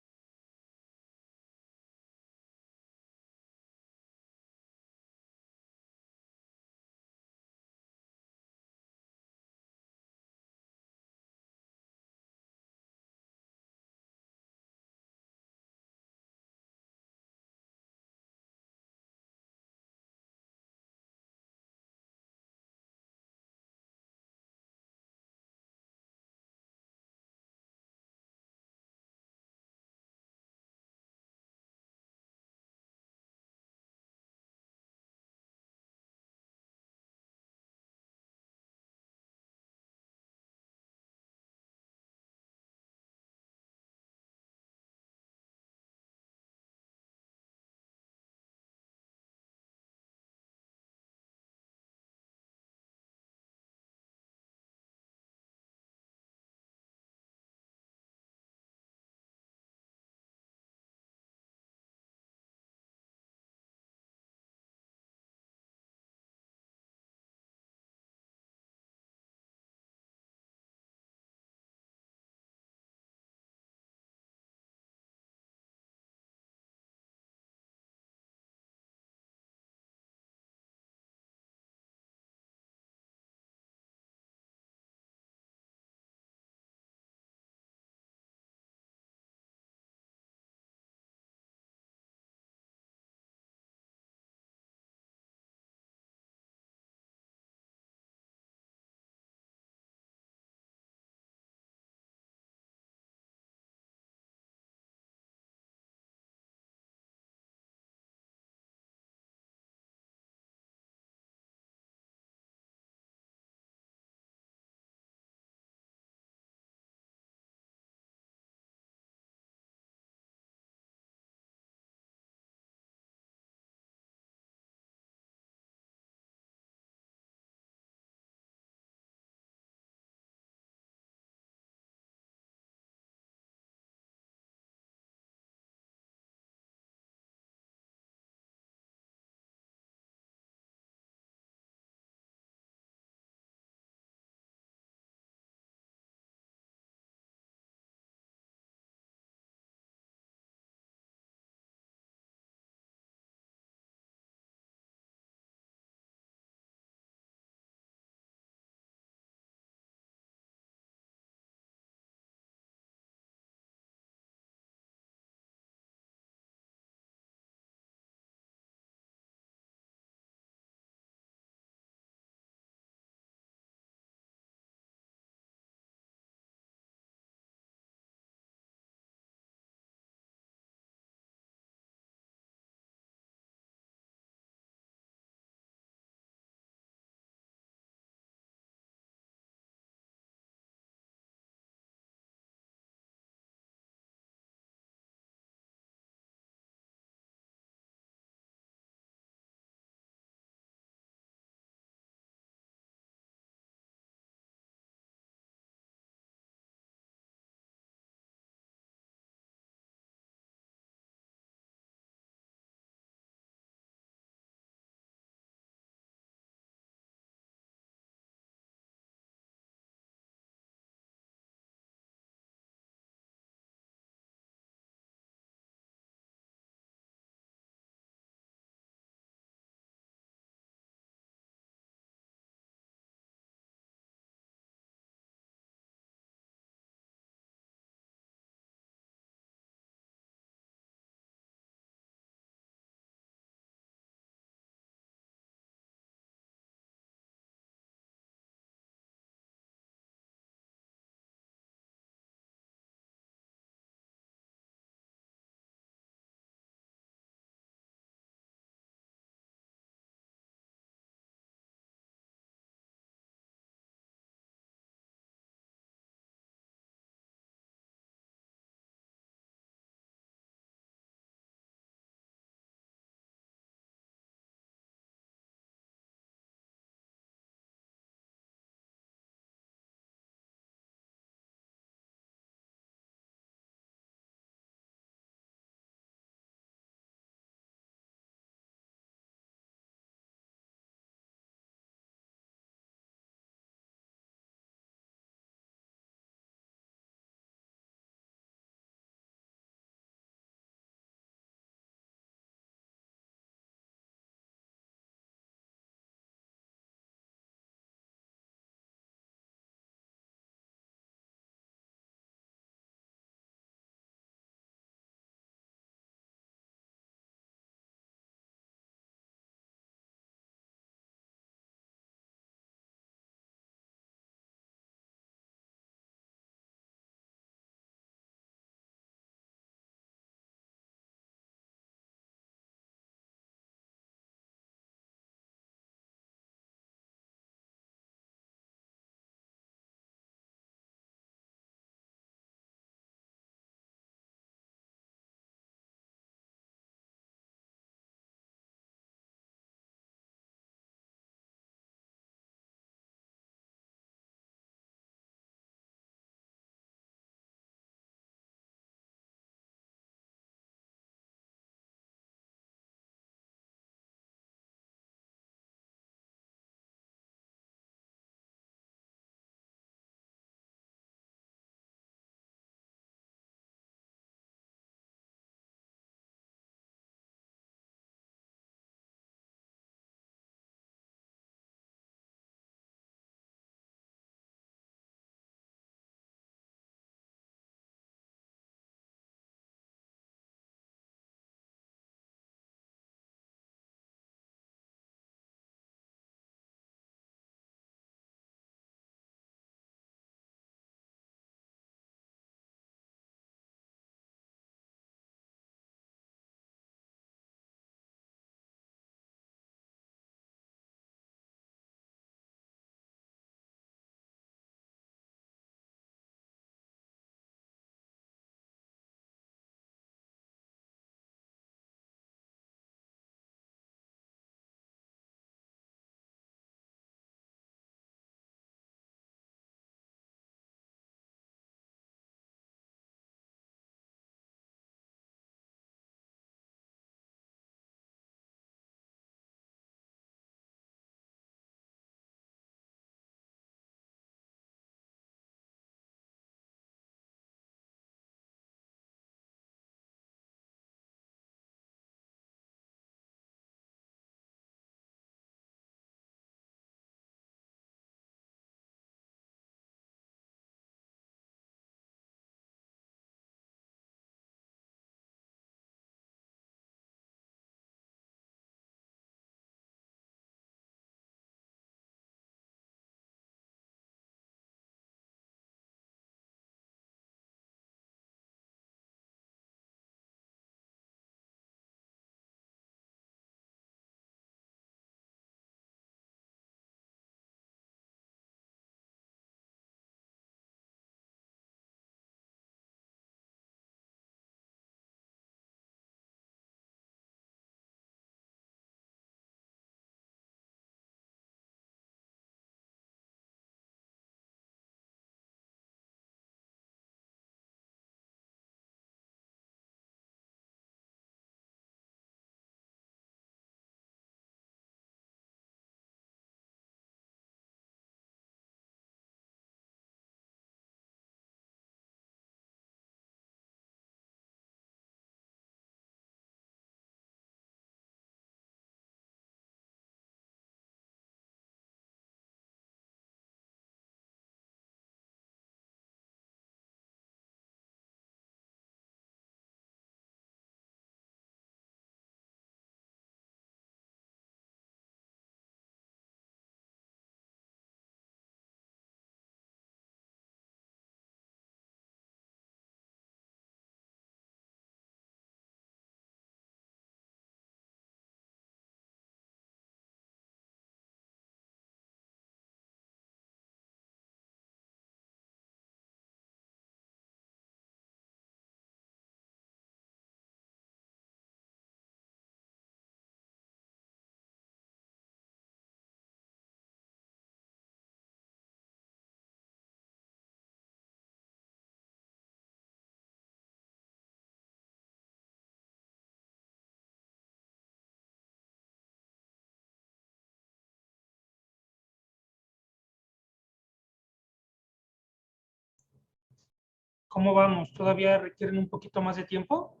¿Cómo vamos? ¿Todavía requieren un poquito más de tiempo?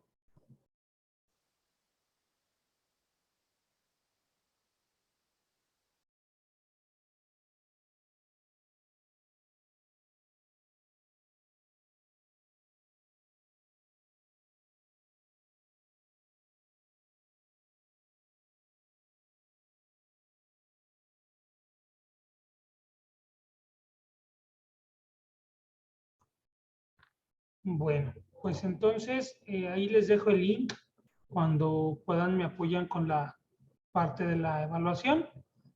Bueno, pues entonces ahí les dejo el link. Cuando puedan me apoyan con la parte de la evaluación,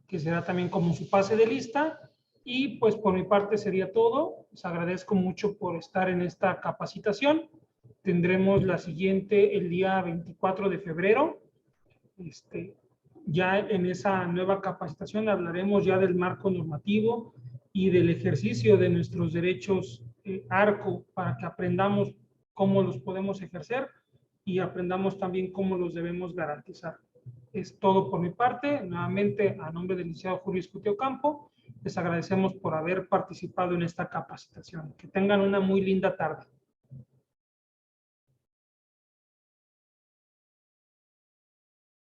que será también como su pase de lista. Y pues por mi parte sería todo. Les agradezco mucho por estar en esta capacitación. Tendremos la siguiente el día 24 de febrero. Ya en esa nueva capacitación hablaremos ya del marco normativo y del ejercicio de nuestros derechos ARCO para que aprendamos cómo los podemos ejercer y aprendamos también cómo los debemos garantizar. Es todo por mi parte. Nuevamente, a nombre del licenciado Julio Escutio Campo, les agradecemos por haber participado en esta capacitación. Que tengan una muy linda tarde.